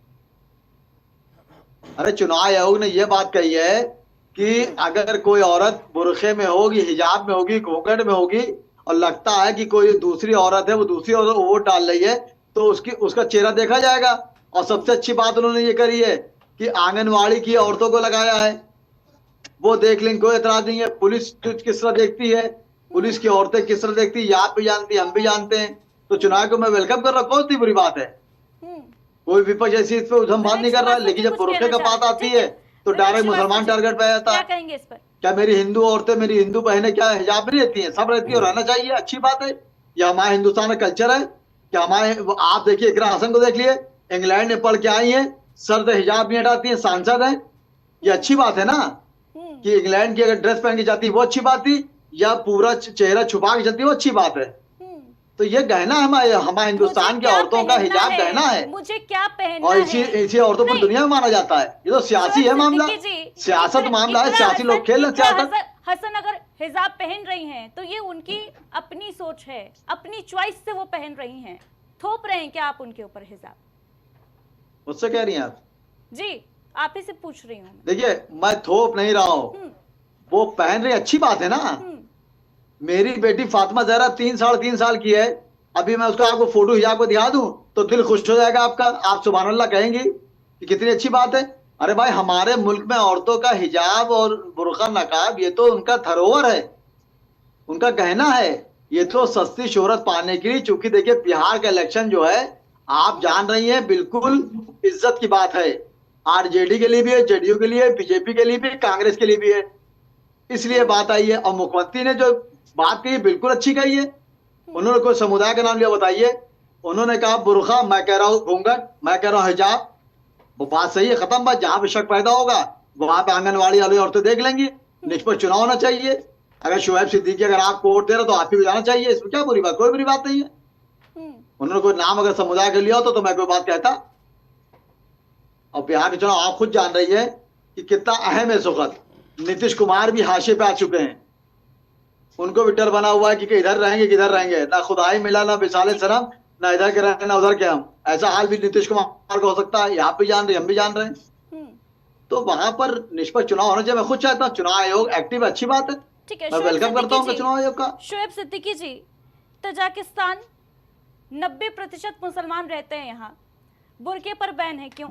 Speaker 7: अरे चुनाव आयोग ने यह बात कही है कि अगर कोई औरत बुरखे में होगी, हिजाब में होगी, घूंघट में होगी और लगता है कि कोई दूसरी औरत है, वो दूसरी औरत को वोट डाल रही है, तो उसका चेहरा देखा जाएगा। और सबसे अच्छी बात उन्होंने ये करी है कि आंगनवाड़ी की औरतों को लगाया है, वो देख लेंगे, कोई एतराज नहीं है। पुलिस किस तरह देखती है, पुलिस की औरतें किस तरह देखती है, आप भी जानती है, हम भी जानते हैं। तो चुनाव को मैं वेलकम कर रहा हूँ, कौन सी बुरी बात है? कोई विपक्ष ऐसी इस पर उधम बात नहीं कर रहा है, लेकिन जब बुरखे का बात आती है तो डायरेक्ट मुसलमान टारगेट पे आता है।
Speaker 1: क्या कहेंगे इस पर?
Speaker 7: क्या मेरी हिंदू औरतें, मेरी हिंदू बहनें क्या हिजाब नहीं रहती हैं? सब रहती है, रहना चाहिए, अच्छी बात है। यह हमारे हिंदुस्तान का कल्चर है। क्या हमारे, आप देखिए इकरा हसन को देख लिए, इंग्लैंड ने पढ़ के आई है, सर से हिजाब नहीं हटाती है, सांसद है, ये अच्छी बात है ना। कि इंग्लैंड की अगर ड्रेस पहन के जाती वो अच्छी बात थी, या पूरा चेहरा छुपा के जाती वो अच्छी बात है। तो ये गहना है हमारे हिंदुस्तान की औरतों का, हिजाब गहना है।
Speaker 1: मुझे क्या पहनना
Speaker 7: और इसी औरतों पर दुनिया में माना जाता है। ये तो सियासी है मामला, सियासत मामला है, सियासी लोग खेल रहे सियासत।
Speaker 1: हसन अगर हिजाब पहन रही हैं तो ये उनकी अपनी सोच है, अपनी चॉइस से वो पहन रही हैं, थोप रहे हैं क्या आप उनके ऊपर हिजाब?
Speaker 7: मुझसे कह रही हैं आप?
Speaker 1: जी आप ही से पूछ रही हूँ।
Speaker 7: देखिए मैं थोप नहीं रहा हूँ, वो पहन रही अच्छी बात है ना। मेरी बेटी फातिमा जहरा 3 साल की है, अभी मैं उसका आपको फोटो हिजाब को दिखा दूं तो दिल खुश हो जाएगा आपका, आप सुभान अल्लाह कहेंगी कि कितनी अच्छी बात है। अरे भाई हमारे मुल्क में औरतों का हिजाब और बुर्का नकाब ये तो उनका धरोहर है, उनका गहना है। ये तो सस्ती शोहरत पाने के लिए, चूंकि देखिए बिहार का इलेक्शन जो है आप जान रही हैं, बिल्कुल इज्जत की बात है। आरजेडी के लिए भी है, जेडीयू के लिए, बीजेपी के लिए भी, कांग्रेस के लिए भी है, इसलिए बात आई है। और मुख्यमंत्री ने जो बात कही बिल्कुल अच्छी कही है। उन्होंने कोई समुदाय का नाम लिया, बताइए। उन्होंने कहा बुरखा, मैं कह रहा हूँ घूंघट, मैं कह रहा हूँ हिजाब। वो बात सही है, खत्म बात। जहां पे शक पैदा होगा वहां पे आंगनवाड़ी वाली औरतें देख लेंगी। निष्पक्ष चुनाव होना चाहिए। अगर शुएब सिद्दीकी अगर आपको वोट दे रहा तो आप ही जाना चाहिए, इसमें क्या बुरी बात, कोई बुरी बात नहीं है। उन्होंने कोई नाम अगर समुदाय के लिया हो तो मैं कोई बात कहता। और बिहार के चुनाव आप खुद जान रही है कि कितना अहम है इस वक्त। नीतीश कुमार भी हाशिए पे आ चुके हैं, उनको भी डर बना हुआ है कि इधर रहेंगे किधर रहेंगे, ना खुदाई मिला, ना बिसाले शरम, ना इधर के रहे ना उधर के हम। ऐसा हाल भी नीतीश कुमार का हो सकता है, यहाँ भी जान रहे, हम भी जान रहे हैं। तो वहां पर निष्पक्ष चुनाव होना चाहिए। मैं खुद चाहता हूँ चुनाव आयोग एक्टिव, अच्छी बात है, मैं वेलकम करता हूँ चुनाव आयोग का।
Speaker 1: शुएब सिद्दीकी जी, तजाकिस्तान 90% मुसलमान रहते हैं, यहाँ बुर्के पर बैन है, क्यों?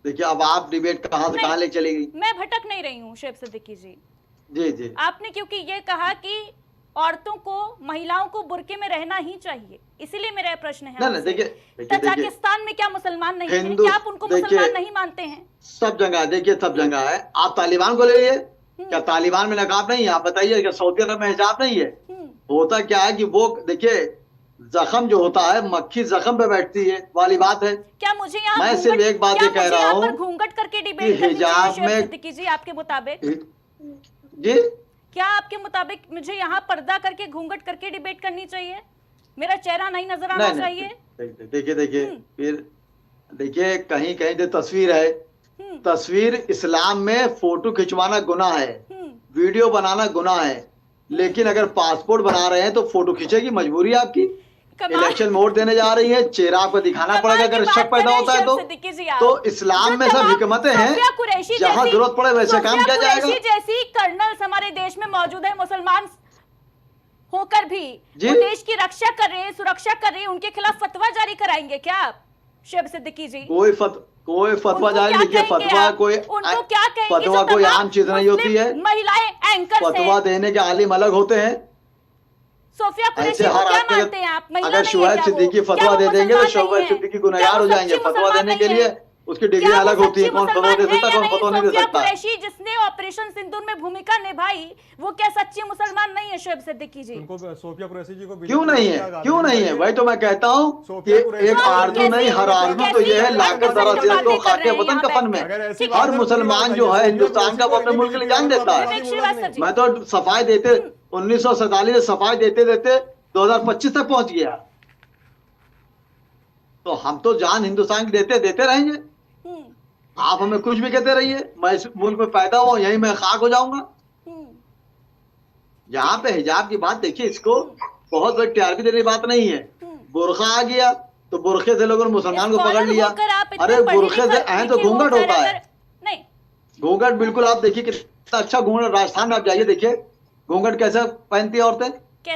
Speaker 7: देखिए अब आप डिबेट कहाँ से कहाँ ले चलेगी।
Speaker 1: मैं भटक नहीं रही हूँ शुएब सिद्दीकी जी।
Speaker 7: जी जी,
Speaker 1: आपने क्योंकि ये कहा कि औरतों को, महिलाओं को बुर्के में रहना ही चाहिए, इसीलिए मेरा प्रश्न है।
Speaker 7: नहीं देखिए,
Speaker 1: तजाकिस्तान में क्या मुसलमान नहीं है? क्या आप उनको मुसलमान नहीं मानते हैं?
Speaker 7: सब जगह देखिए, सब जगह है। आप तालिबान को ले लिए, क्या तालिबान में नकाब नहीं है? आप बताइए, क्या सऊदी अरब में हिजाब नहीं है? होता क्या है कि वो देखिए जख्म जो होता है, मक्खी जख्म पे बैठती है वाली बात है।
Speaker 1: क्या मुझे यहाँ
Speaker 7: मैं सिर्फ एक बात ये कह रहा हूँ
Speaker 1: घूंघट करके
Speaker 7: कि
Speaker 1: डिबेट करनी
Speaker 7: हिजाब
Speaker 1: चाहिए शोएब
Speaker 7: में
Speaker 1: सिद्दीकी जी? आपके मुताबिक
Speaker 7: जी,
Speaker 1: क्या आपके मुताबिक मुझे यहाँ पर्दा करके घूंघट करके डिबेट करनी चाहिए? मेरा चेहरा नहीं नजर आना चाहिए?
Speaker 7: देखिए फिर देखिए, कहीं कहीं जो तस्वीर है, तस्वीर इस्लाम में फोटो खिंचवाना गुनाह है, वीडियो बनाना गुनाह है, लेकिन अगर पासपोर्ट बना रहे हैं तो फोटो खींचेगी, मजबूरी है आपकी। इलेक्शन में वोट देने जा रही है, चेहरा आपको दिखाना पड़ेगा अगर शक पैदा होता है तो इस्लाम में सब हिकमतें हैं, जहां जरूरत पड़े वैसे काम किया जाएगा।
Speaker 1: जैसी कर्नल्स हमारे देश में मौजूद है, मुसलमान होकर भी वो देश की रक्षा कर रहे हैं, सुरक्षा कर रहे हैं, उनके खिलाफ फतवा जारी कराएंगे क्या आप शोएब सिद्दीकी जी?
Speaker 7: कोई फतवा जारी नहीं किया। फतवा कोई आम चीज नहीं होती है।
Speaker 1: महिलाएं एंकर
Speaker 7: फतवा देने के आलिम अलग होते हैं।
Speaker 1: सोफिया कुरैशी को क्या मानते हैं आप? महिला
Speaker 7: अगर शोएब सिद्दीकी फतवा दे देंगे तो शोएब सिद्दीकी गुनहगार हो जाएंगे। फतवा देने के लिए उसकी डिग्री अलग होती है, कौन फतवा दे सकता है, कौन फतवा नहीं दे सकता।
Speaker 1: कुरैशी जिसने ऑपरेशन सिंदूर में भूमिका निभाई, वो क्या सच्ची मुसलमान नहीं है शोएब सिद्दीकी जी?
Speaker 5: उनको सोफिया कुरैशी जी को
Speaker 7: क्यों नहीं है? क्यों नहीं है? वही तो मैं कहता हूँ कि एक आरज़ू नहीं, हर आरज़ू तो ये है लाकर दरअसल तो खाके वतन कफन में। हर मुसलमान जो है हिंदुस्तान का, वो अपने मुल्क के लिए जान देता है। मैं तो सफाई देते 1947 से सफाई देते देते 2025 तक पहुंच गया, तो हम तो जान हिंदुस्तान की देते देते रहेंगे। आप हमें कुछ भी कहते रहिए, मैं इस मुल्क में पैदा हुआ, यहीं मैं खाक हो जाऊंगा। यहाँ पे हिजाब की बात देखिए, इसको बहुत बड़ी टीआरपी देने की बात नहीं है। बुरखा आ गया तो बुरखे से लोगों ने मुसलमान को पकड़ लिया। अरे बुरखे से अहम तो घूंघट होता है। घूंघट बिल्कुल, आप देखिए कितना अच्छा घूंघट, राजस्थान में आप जाइए देखिए घूंघट कैसे पहनती है औरतें।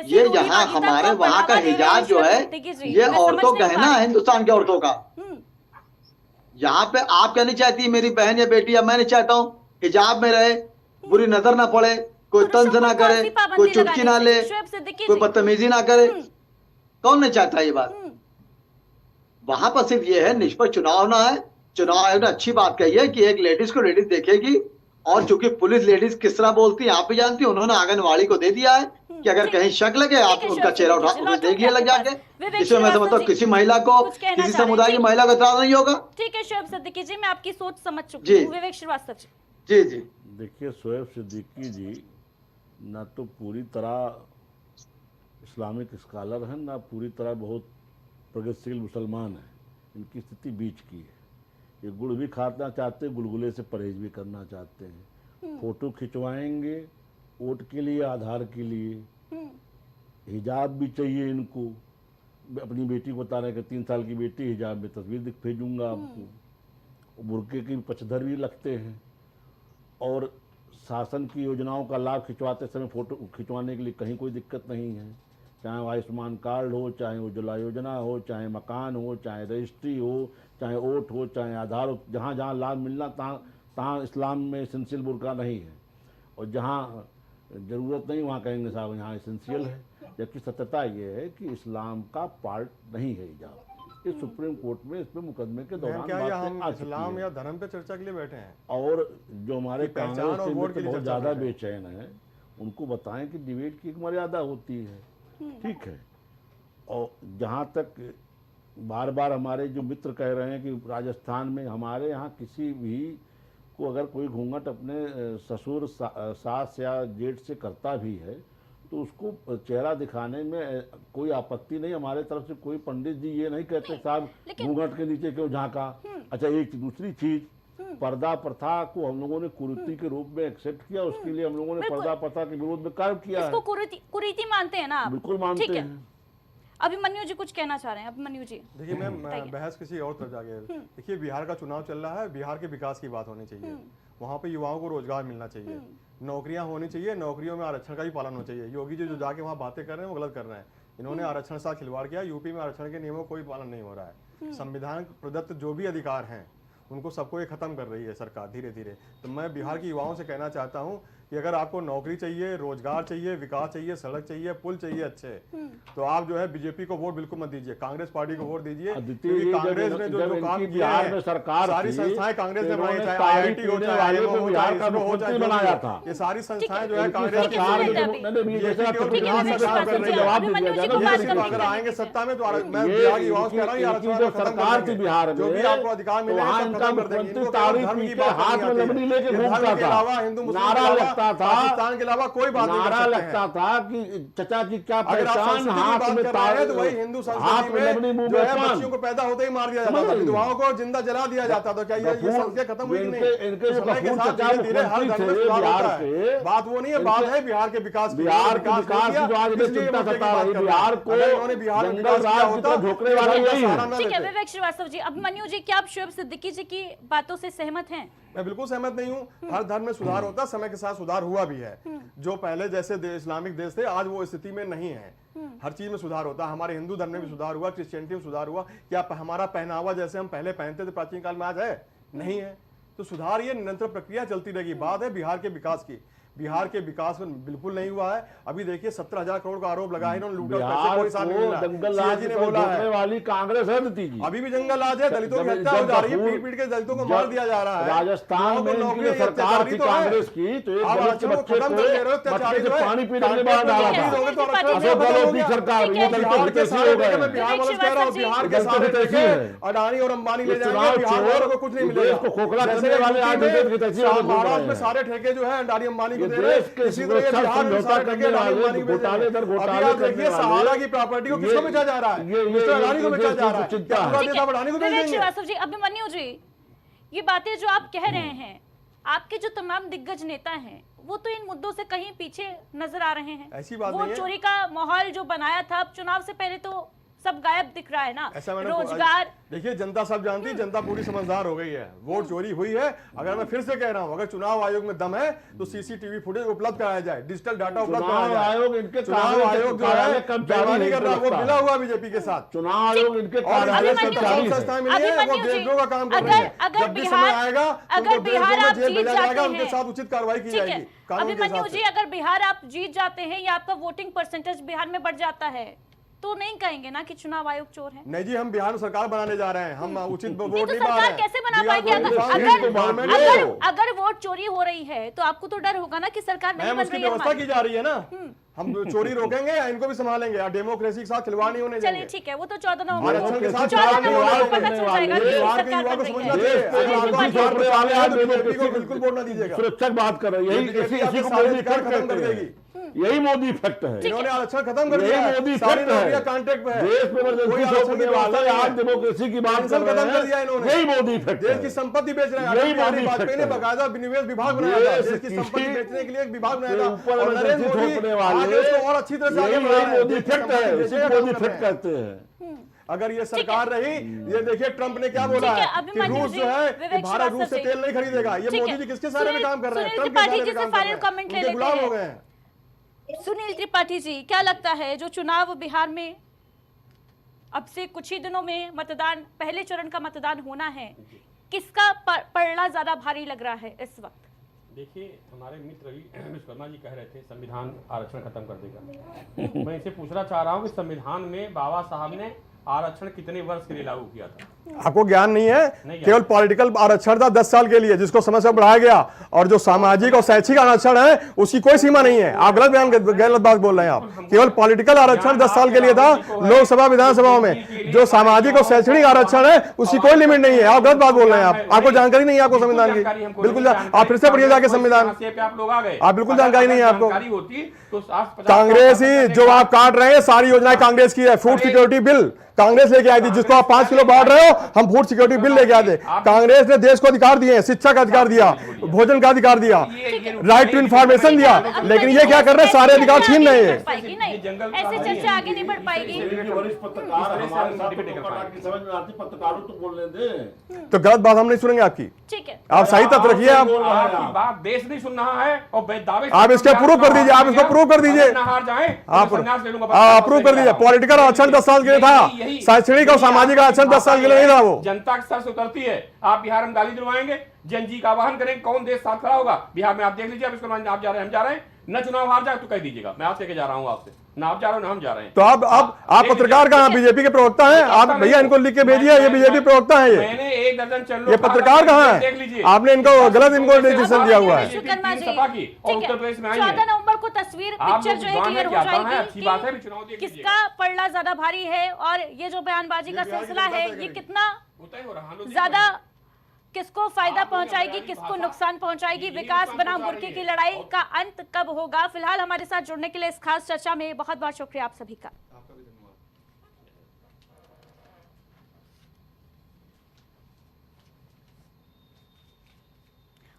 Speaker 7: ये यहाँ हमारे वहाँ का हिजाब जो है, ये औरतों का गहना है, हिंदुस्तान की औरतों का। यहाँ पे आप क्या नहीं चाहती मेरी बहन या बेटी, या मैं नहीं चाहता हूँ हिजाब में रहे, बुरी नजर ना पड़े, कोई तंज ना करे, कोई चुटकी ना ले, कोई बदतमीजी ना करे, कौन नहीं चाहता ये बात? वहां पर सिर्फ ये है निष्पक्ष चुनाव होना है। चुनाव आयोग ने अच्छी बात कही है कि एक लेडीज को लेडीज देखेगी, और चूंकि पुलिस लेडीज किस तरह बोलती है आप भी जानती है, उन्होंने आंगनवाड़ी को दे दिया है कि अगर कहीं शक लगे आप उनका चेहरा उठा देखिए लग जाके। इसमें मैं समझता हूँ किसी महिला को, किसी समुदाय की महिला को इतराज नहीं होगा।
Speaker 1: ठीक है शोएब सिद्दीकी जी, मैं आपकी सोच समझ चुकी हूँ। विवेक श्रीवास्तव
Speaker 7: जी जी
Speaker 4: देखिए, शोएब सिद्दीकी जी ना तो पूरी तरह इस्लामिक स्कॉलर हैं, ना पूरी तरह बहुत प्रगतिशील मुसलमान हैं। इनकी स्थिति बीच की है। ये गुड़ भी खाना चाहते हैं, गुलगुले से परहेज भी करना चाहते हैं। फोटो खिंचवाएंगे वोट के लिए, आधार के लिए। हिजाब भी चाहिए इनको। अपनी बेटी को बता रहे कि 3 साल की बेटी, हिजाब में तस्वीर भेजूंगा आपको। बुरके की पचधर भी लगते हैं, और शासन की योजनाओं का लाभ खिंचवाते समय फोटो खिंचवाने के लिए कहीं कोई दिक्कत नहीं है। चाहे वो आयुष्मान कार्ड हो, चाहे उज्ज्वला योजना हो, चाहे मकान हो, चाहे रजिस्ट्री हो, चाहे वोट हो, चाहे आधार हो, जहाँ जहाँ लाभ मिलना तहाँ इस्लाम में एसेंशियल बुरका नहीं है, और जहाँ ज़रूरत नहीं वहाँ कहेंगे साहब यहाँ एसेंशियल है। जबकि सत्यता ये है कि इस्लाम का पार्ट नहीं है हिजाब। ये सुप्रीम कोर्ट में इस पे मुकदमे के दौरान
Speaker 5: हम इस्लाम या धर्म पे चर्चा के लिए बैठे हैं,
Speaker 4: और जो हमारे कांग्रेस के बहुत ज़्यादा बेचैन है, उनको बताएं कि डिबेट की एक मर्यादा होती है। ठीक है। और जहाँ तक बार बार हमारे जो मित्र कह रहे हैं कि राजस्थान में हमारे यहाँ किसी भी को अगर कोई घूंघट अपने ससुर सास या जेठ से करता भी है तो उसको चेहरा दिखाने में कोई आपत्ति नहीं। हमारे तरफ से कोई पंडित जी ये नहीं कहते साहब घूंघट के नीचे क्यों झांका। अच्छा, एक दूसरी चीज, पर्दा प्रथा को हम लोगों ने कुरीति के रूप में एक्सेप्ट किया, उसके लिए हम लोगों ने पर्दा प्रथा के विरोध में कार्य किया है।
Speaker 1: इसको कुरीति मानते हैं ना आप?
Speaker 4: बिल्कुल मानते हैं।
Speaker 1: अभिमन्यु जी कुछ कहना चाह रहे हैं। अभिमन्यु जी
Speaker 5: देखिए, मैं बहस किसी और तरफ जाके, देखिए बिहार का चुनाव चल रहा है, बिहार के विकास की बात होनी चाहिए। वहाँ पे युवाओं को रोजगार मिलना चाहिए, नौकरियां होनी चाहिए, नौकरियों में आरक्षण का भी पालन होना चाहिए। योगी जी जो जाके वहाँ बातें कर रहे हैं वो गलत कर रहे हैं। इन्होंने आरक्षण से खिलवाड़ किया। यूपी में आरक्षण के नियमों का कोई पालन नहीं हो रहा है। संविधान प्रदत्त जो भी अधिकार हैं उनको सबको ये खत्म कर रही है सरकार धीरे धीरे। तो मैं बिहार के युवाओं से कहना चाहता हूँ कि अगर आपको नौकरी चाहिए, रोजगार चाहिए, विकास चाहिए, सड़क चाहिए, पुल चाहिए अच्छे, तो आप जो है बीजेपी को वोट बिल्कुल मत दीजिए, कांग्रेस पार्टी को वोट दीजिए। क्योंकि कांग्रेस ने जो काम किया है, सारी संस्थाएं कांग्रेस ने बनाई, चाहे IIT हो, चाहे IIM हो, चाहे ISRO हो, चाहे बनाया था, ये सारी संस्थाएं जो है कांग्रेस की अगर आएंगे सत्ता में, तो मैं बिहार की युवाओं से कह रहा हूँ, आरक्षण
Speaker 4: सरकार थी बिहार में,
Speaker 5: जो भी आपको अधिकार मिले खत्म कर देंगे।
Speaker 4: हाथ में लकड़ी लेके घूमता था,
Speaker 5: हिंदू
Speaker 4: नारा लगता था,
Speaker 5: पाकिस्तान के अलावा कोई बात नहीं कर
Speaker 4: नारा
Speaker 5: सकते
Speaker 4: लगता था कि चचा की क्या
Speaker 5: अगर आप
Speaker 4: पहचान,
Speaker 5: संस्कृति की
Speaker 4: हाथ
Speaker 5: बात
Speaker 4: में
Speaker 5: कर रहे हैं तो वही
Speaker 4: तारे,
Speaker 5: हिंदू
Speaker 4: हाथ में लकड़ी
Speaker 5: संस्कृति
Speaker 4: मुंह
Speaker 5: में जो
Speaker 4: में
Speaker 5: है
Speaker 4: पान।
Speaker 5: बच्चियों को पैदा होते ही मार दिया जाता था, विधवाओं को जिंदा जला दिया जाता था। क्या ये संस्कृति खत्म हुई कि नहीं?
Speaker 4: इनके
Speaker 5: समय के
Speaker 4: गफूर
Speaker 5: साथ
Speaker 4: चचा
Speaker 5: धीरे-धीरे हर
Speaker 4: मुख्यमंत्री
Speaker 5: धर्म में
Speaker 4: थे
Speaker 5: सुधार
Speaker 4: बिहार
Speaker 5: होता है।
Speaker 4: के,
Speaker 5: बात वो नहीं है, बात है बिहार के विकास की।
Speaker 4: बिहार के विकास की जो आज भी चिंता सता रही, बिहार को जंगल राज की तरफ झोंकने वाला यही है।
Speaker 1: ठीक है विवेक श्रीवास्तव जी, अभिमन्यु जी, क्या आप शोएब सिद्दीकी जी की बातों से सहमत हैं?
Speaker 5: मैं बिल्कुल सहमत नहीं हूँ। हर धर्म में सुधार होता है, समय के साथ सुधार हुआ भी है। जो पहले जैसे इस्लामिक देश थे, आज वो स्थिति में नहीं है। हर चीज में सुधार होता है। हमारे हिंदू धर्म में भी सुधार हुआ, क्रिश्चियनिटी में सुधार हुआ। क्या हमारा पहनावा जैसे हम पहले पहनते थे प्राचीन काल में आज है? नहीं है। तो सुधार ये निरंतर प्रक्रिया चलती रहेगी। बात है बिहार के विकास की, बिहार के विकास में बिल्कुल नहीं हुआ है। अभी देखिए 17,000 करोड़ का आरोप लगा है इन्होंने, लूटा पैसे, कोई हिसाब नहीं मिला।
Speaker 4: जंगल राज
Speaker 5: ने बोला है
Speaker 4: वाली कांग्रेस है नीति जी,
Speaker 5: अभी भी जंगल राज है, दलितों की हत्या हो जा रही है, पीट पीट के दलितों को मार दिया जा रहा है।
Speaker 4: राजस्थान में इनकी सरकार थी कांग्रेस की, तो एक दलित के बच्चे को पानी पीने के बाद डाला था। सरकार
Speaker 5: बिहार के सारे देखे, मैं बिहार वालों से कह रहा हूँ, बिहार के सारे देखे अडानी और अंबानी ले जाएंगे, बिहार वालों को कुछ नहीं मिलेगा।
Speaker 4: खोखला करने वाले
Speaker 5: महाराष्ट्र में सारे ठेके जो है अडानी अंबानी को दे रहे हैं, सहारा की प्रॉपर्टी को किसको बेचा जा रहा है? मिस्टर अडानी को बेचा जा रहा है।
Speaker 1: विवेक श्रीवास्तव जी, अभिमन्यु जी, ये बातें जो आप कह रहे हैं, आपके जो तमाम दिग्गज नेता हैं वो तो इन मुद्दों से कहीं पीछे नजर आ रहे हैं।
Speaker 5: ऐसी बात
Speaker 1: वो
Speaker 5: नहीं है।
Speaker 1: चोरी का माहौल जो बनाया था, अब चुनाव से पहले तो सब गायब दिख रहा है ना। रोजगार,
Speaker 5: देखिए जनता सब जानती है, जनता पूरी समझदार हो गई है। वोट चोरी हुई है। अगर मैं फिर से कह रहा हूं, अगर चुनाव आयोग में दम है तो सीसीटीवी फुटेज उपलब्ध कराया जाए, डिजिटल डाटा उपलब्ध कराया जाए। चुनाव आयोग जो है बेईमानी कर रहा है, वो मिला हुआ बीजेपी के साथ।
Speaker 4: चुनाव आयोग इनके
Speaker 5: संस्थाएं मिली है, वो देशद्रोह का काम कर रही है। जब भी समय आएगा उनको देशद्रोह में जेल भेजा जाएगा, उनके साथ उचित कार्रवाई की जाएगी कानून के
Speaker 1: अभिमन्यु
Speaker 5: हिसाब
Speaker 1: जी,
Speaker 5: से।
Speaker 1: अगर बिहार आप जीत जाते हैं या आपका वोटिंग परसेंटेज बिहार में बढ़ जाता है, तो नहीं कहेंगे ना कि चुनाव आयोग चोर है?
Speaker 5: नहीं जी, हम बिहार में सरकार बनाने जा रहे हैं, हम उचित वोट
Speaker 1: तो
Speaker 5: नहीं पा रहे
Speaker 1: सरकार
Speaker 5: हैं।
Speaker 1: कैसे बना
Speaker 5: बिहार
Speaker 1: पाएगी? अगर वोट चोरी हो रही है तो आपको तो डर होगा ना कि सरकार नहीं बन
Speaker 5: उसकी
Speaker 1: रही है
Speaker 5: व्यवस्था
Speaker 1: हमारी।
Speaker 5: की जा रही है ना। हम चोरी रोकेंगे या इनको भी संभालेंगे, या डेमोक्रेसी के साथ खिलवाड़ नहीं होने
Speaker 1: चलिए
Speaker 5: देंगे।
Speaker 1: ठीक है, वो तो 14 नवंबर
Speaker 5: आरक्षण के साथ
Speaker 1: 14 नवंबर को
Speaker 5: खिलवाड़
Speaker 1: पता चल जाएगा कि
Speaker 5: बिहार के
Speaker 1: सरकार
Speaker 5: युवा को
Speaker 1: बन
Speaker 5: समझना
Speaker 1: रही
Speaker 5: चाहिए।
Speaker 1: है।
Speaker 5: अगर आपको बिहार में वाले हैं तो बीजेपी को बिल्कुल वोट ना दीजिएगा।
Speaker 4: सुरक्षा बात कर रहे हैं, यही इसी को मोदी इफेक्ट
Speaker 5: खत्म कर
Speaker 4: कहते
Speaker 5: देगी।
Speaker 4: हैं। यही मोदी इफेक्ट है।
Speaker 5: इन्होंने आरक्षण खत्म कर दिया
Speaker 4: यही
Speaker 5: है,
Speaker 4: मोदी
Speaker 5: सारी
Speaker 4: इफेक्ट है।
Speaker 5: नौकरियां कॉन्ट्रैक्ट पे है।
Speaker 4: देश में
Speaker 5: कोई
Speaker 4: इमरजेंसी
Speaker 5: आरक्षण
Speaker 4: थोपने
Speaker 5: की
Speaker 4: वाले
Speaker 5: व्यवस्था
Speaker 4: आज
Speaker 5: नहीं है।
Speaker 4: डेमोक्रेसी की बात
Speaker 5: पेंशन
Speaker 4: कर
Speaker 5: खत्म
Speaker 4: रहे
Speaker 5: कर दिया
Speaker 4: हैं।
Speaker 5: इन्होंने।
Speaker 4: यही मोदी इफेक्ट
Speaker 5: देश
Speaker 4: है।
Speaker 5: की संपत्ति बेच रहे हैं।
Speaker 4: यही
Speaker 5: अटल बिहारी
Speaker 4: मोदी
Speaker 5: वाजपेयी ने
Speaker 4: इफेक्ट है।
Speaker 5: बकायदा विनिवेश विभाग बनाया था,
Speaker 4: देश
Speaker 5: देश की
Speaker 4: की
Speaker 5: संपत्ति बेचने के लिए एक विभाग बनाया था।
Speaker 4: ऊपर
Speaker 5: और नरेंद्र
Speaker 4: इमरजेंसी
Speaker 5: मोदी
Speaker 4: थोपने
Speaker 5: आगे
Speaker 4: वाले
Speaker 5: उसको और अच्छी तरह से आगे बढ़ा रहे हैं।
Speaker 4: मोदी इफेक्ट है,
Speaker 5: देश की
Speaker 4: इसी
Speaker 5: संपत्ति
Speaker 4: को मोदी
Speaker 5: बेचने का
Speaker 4: इफेक्ट
Speaker 5: काम कर
Speaker 4: कहते
Speaker 5: रहे हैं।
Speaker 4: हैं।
Speaker 5: अगर ये सरकार रही, ये देखिए ट्रंप ने क्या बोला
Speaker 1: ठीक है,
Speaker 5: है कि
Speaker 1: अभिमन्यु
Speaker 5: रूस
Speaker 1: जी,
Speaker 5: जो है
Speaker 1: विवेक
Speaker 5: कि भारत रूस से
Speaker 1: श्रीवास्तव
Speaker 5: तेल नहीं खरीदेगा। ये
Speaker 1: ठीक
Speaker 5: मोदी
Speaker 1: है।
Speaker 5: जी किसके सारे में काम कर रहे हैं?
Speaker 1: सुनील
Speaker 5: ट्रंप के
Speaker 1: त्रिपाठी
Speaker 5: सारे
Speaker 1: जी
Speaker 5: में
Speaker 1: से
Speaker 5: काम कर रहे
Speaker 1: फाइनल
Speaker 5: हैं।
Speaker 1: कमेंट ले
Speaker 5: उनके
Speaker 1: लेते
Speaker 5: गुलाम
Speaker 1: हैं।
Speaker 5: हो गए हैं।
Speaker 1: सुनील त्रिपाठी जी, क्या लगता है जो चुनाव बिहार में अब से कुछ ही दिनों में मतदान, पहले चरण का मतदान होना है, किसका पलड़ा ज्यादा भारी लग रहा है इस वक्त?
Speaker 6: देखिए, हमारे मित्र रवि विश्वकर्मा जी कह रहे थे संविधान आरक्षण खत्म कर देगा। मैं इसे पूछना चाह रहा हूँ कि संविधान में बाबा साहब ने आरक्षण कितने वर्ष के लिए लागू किया था?
Speaker 5: आपको ज्ञान नहीं है, केवल पॉलिटिकल आरक्षण था 10 साल के लिए, जिसको समय से बढ़ाया गया। और जो सामाजिक और शैक्षिक आरक्षण है उसकी कोई सीमा नहीं है। आप गलत बात बोल रहे हैं। आप केवल पॉलिटिकल आरक्षण 10 साल के लिए था लोकसभा विधानसभाओं में। जो सामाजिक और शैक्षणिक आरक्षण है उसकी कोई लिमिट नहीं है। आप गलत बात बोल रहे हैं। आपको जानकारी नहीं है आपको संविधान की, बिल्कुल। आप फिर से पढ़िए जाके संविधान, आप बिल्कुल जानकारी नहीं है आपको। कांग्रेस ही जो आप काट रहे हैं सारी योजनाएं कांग्रेस की है। फूड सिक्योरिटी बिल कांग्रेस लेके आई थी, जिसको आप 5 किलो बांट रहे हो, हम फूड सिक्योरिटी बिल लेके आए थे। कांग्रेस ने देश को अधिकार दिए, शिक्षा का अधिकार दिया, भोजन का अधिकार दिया, राइट टू इंफॉर्मेशन दिया। लेकिन ये क्या कर रहे हैं, सारे अधिकार छीन रहे हैं।
Speaker 1: ऐसे चर्चा आगे नहीं बढ़ पाएगी।
Speaker 4: वरिष्ठ पत्रकार हमारे साथ समझ में आती, पत्रकारों तो बोलने दे।
Speaker 5: तो गलत बात हम नहीं सुनेंगे आपकी।
Speaker 1: ठीक है,
Speaker 5: आप सही तथ्य रखिए। आप
Speaker 6: बात देश नहीं सुन रहा है और दावे
Speaker 5: आप इसके प्रूव कर दीजिए, आप इसको प्रूव कर दीजिए,
Speaker 6: हार जाए
Speaker 5: आप अप्रूव कर दीजिए। पॉलिटिकल आरक्षण 10 साल के लिए था, शैक्षणिक और सामाजिक आरक्षण 10 साल के लिए नहीं था। वो
Speaker 6: जनता के सर से उतरती है। आप बिहार में गाली दिलवाएंगे, जनजी का आह्वान करें, कौन देश साथ खड़ा होगा। बिहार में आप देख लीजिए, अब इसके बाद आप जा रहे हैं, हम जा रहे हैं, न चुनाव हार जाए तो कह दीजिएगा, मैं आपसे जा रहा हूं, आपसे ना आप जा रहे हो ना हम जा रहे हैं।
Speaker 5: तो आप पत्रकार कहाँ, बीजेपी के प्रवक्ता हैं आप? भैया इनको लिख के भेजिए, ये बीजेपी प्रवक्ता है,
Speaker 6: मैंने 1 दर्जन चैनलों,
Speaker 5: ये पत्रकार कहाँ है?
Speaker 6: देख लीजिए,
Speaker 5: आपने इनको गलत इनको डिसीजन दिया हुआ है।
Speaker 1: विश्वकर्मा जी,
Speaker 6: सपा की और
Speaker 1: ठीक है,
Speaker 6: उत्तर प्रदेश में आई
Speaker 1: 14
Speaker 6: है।
Speaker 1: नवंबर को तस्वीर पिक्चर जो है क्लियर हो
Speaker 6: अच्छी बात है,
Speaker 1: जाएगी
Speaker 6: चुनाव देख
Speaker 1: कि
Speaker 6: लीजिएगा।
Speaker 1: किसका पलड़ा ज्यादा भारी है और ये जो बयानबाजी का सिलसिला है ये कितना ज्यादा किसको फायदा पहुंचाएगी, किसको नुकसान पहुंचाएगी। विकास बनाम बुर्की की लड़ाई का अंत कब होगा। फिलहाल हमारे साथ जुड़ने के लिए इस खास चर्चा में बहुत बहुत शुक्रिया आप सभी का।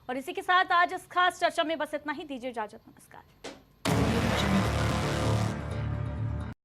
Speaker 1: और इसी के साथ आज इस खास चर्चा में बस इतना ही। दीजिए इजाजत, नमस्कार।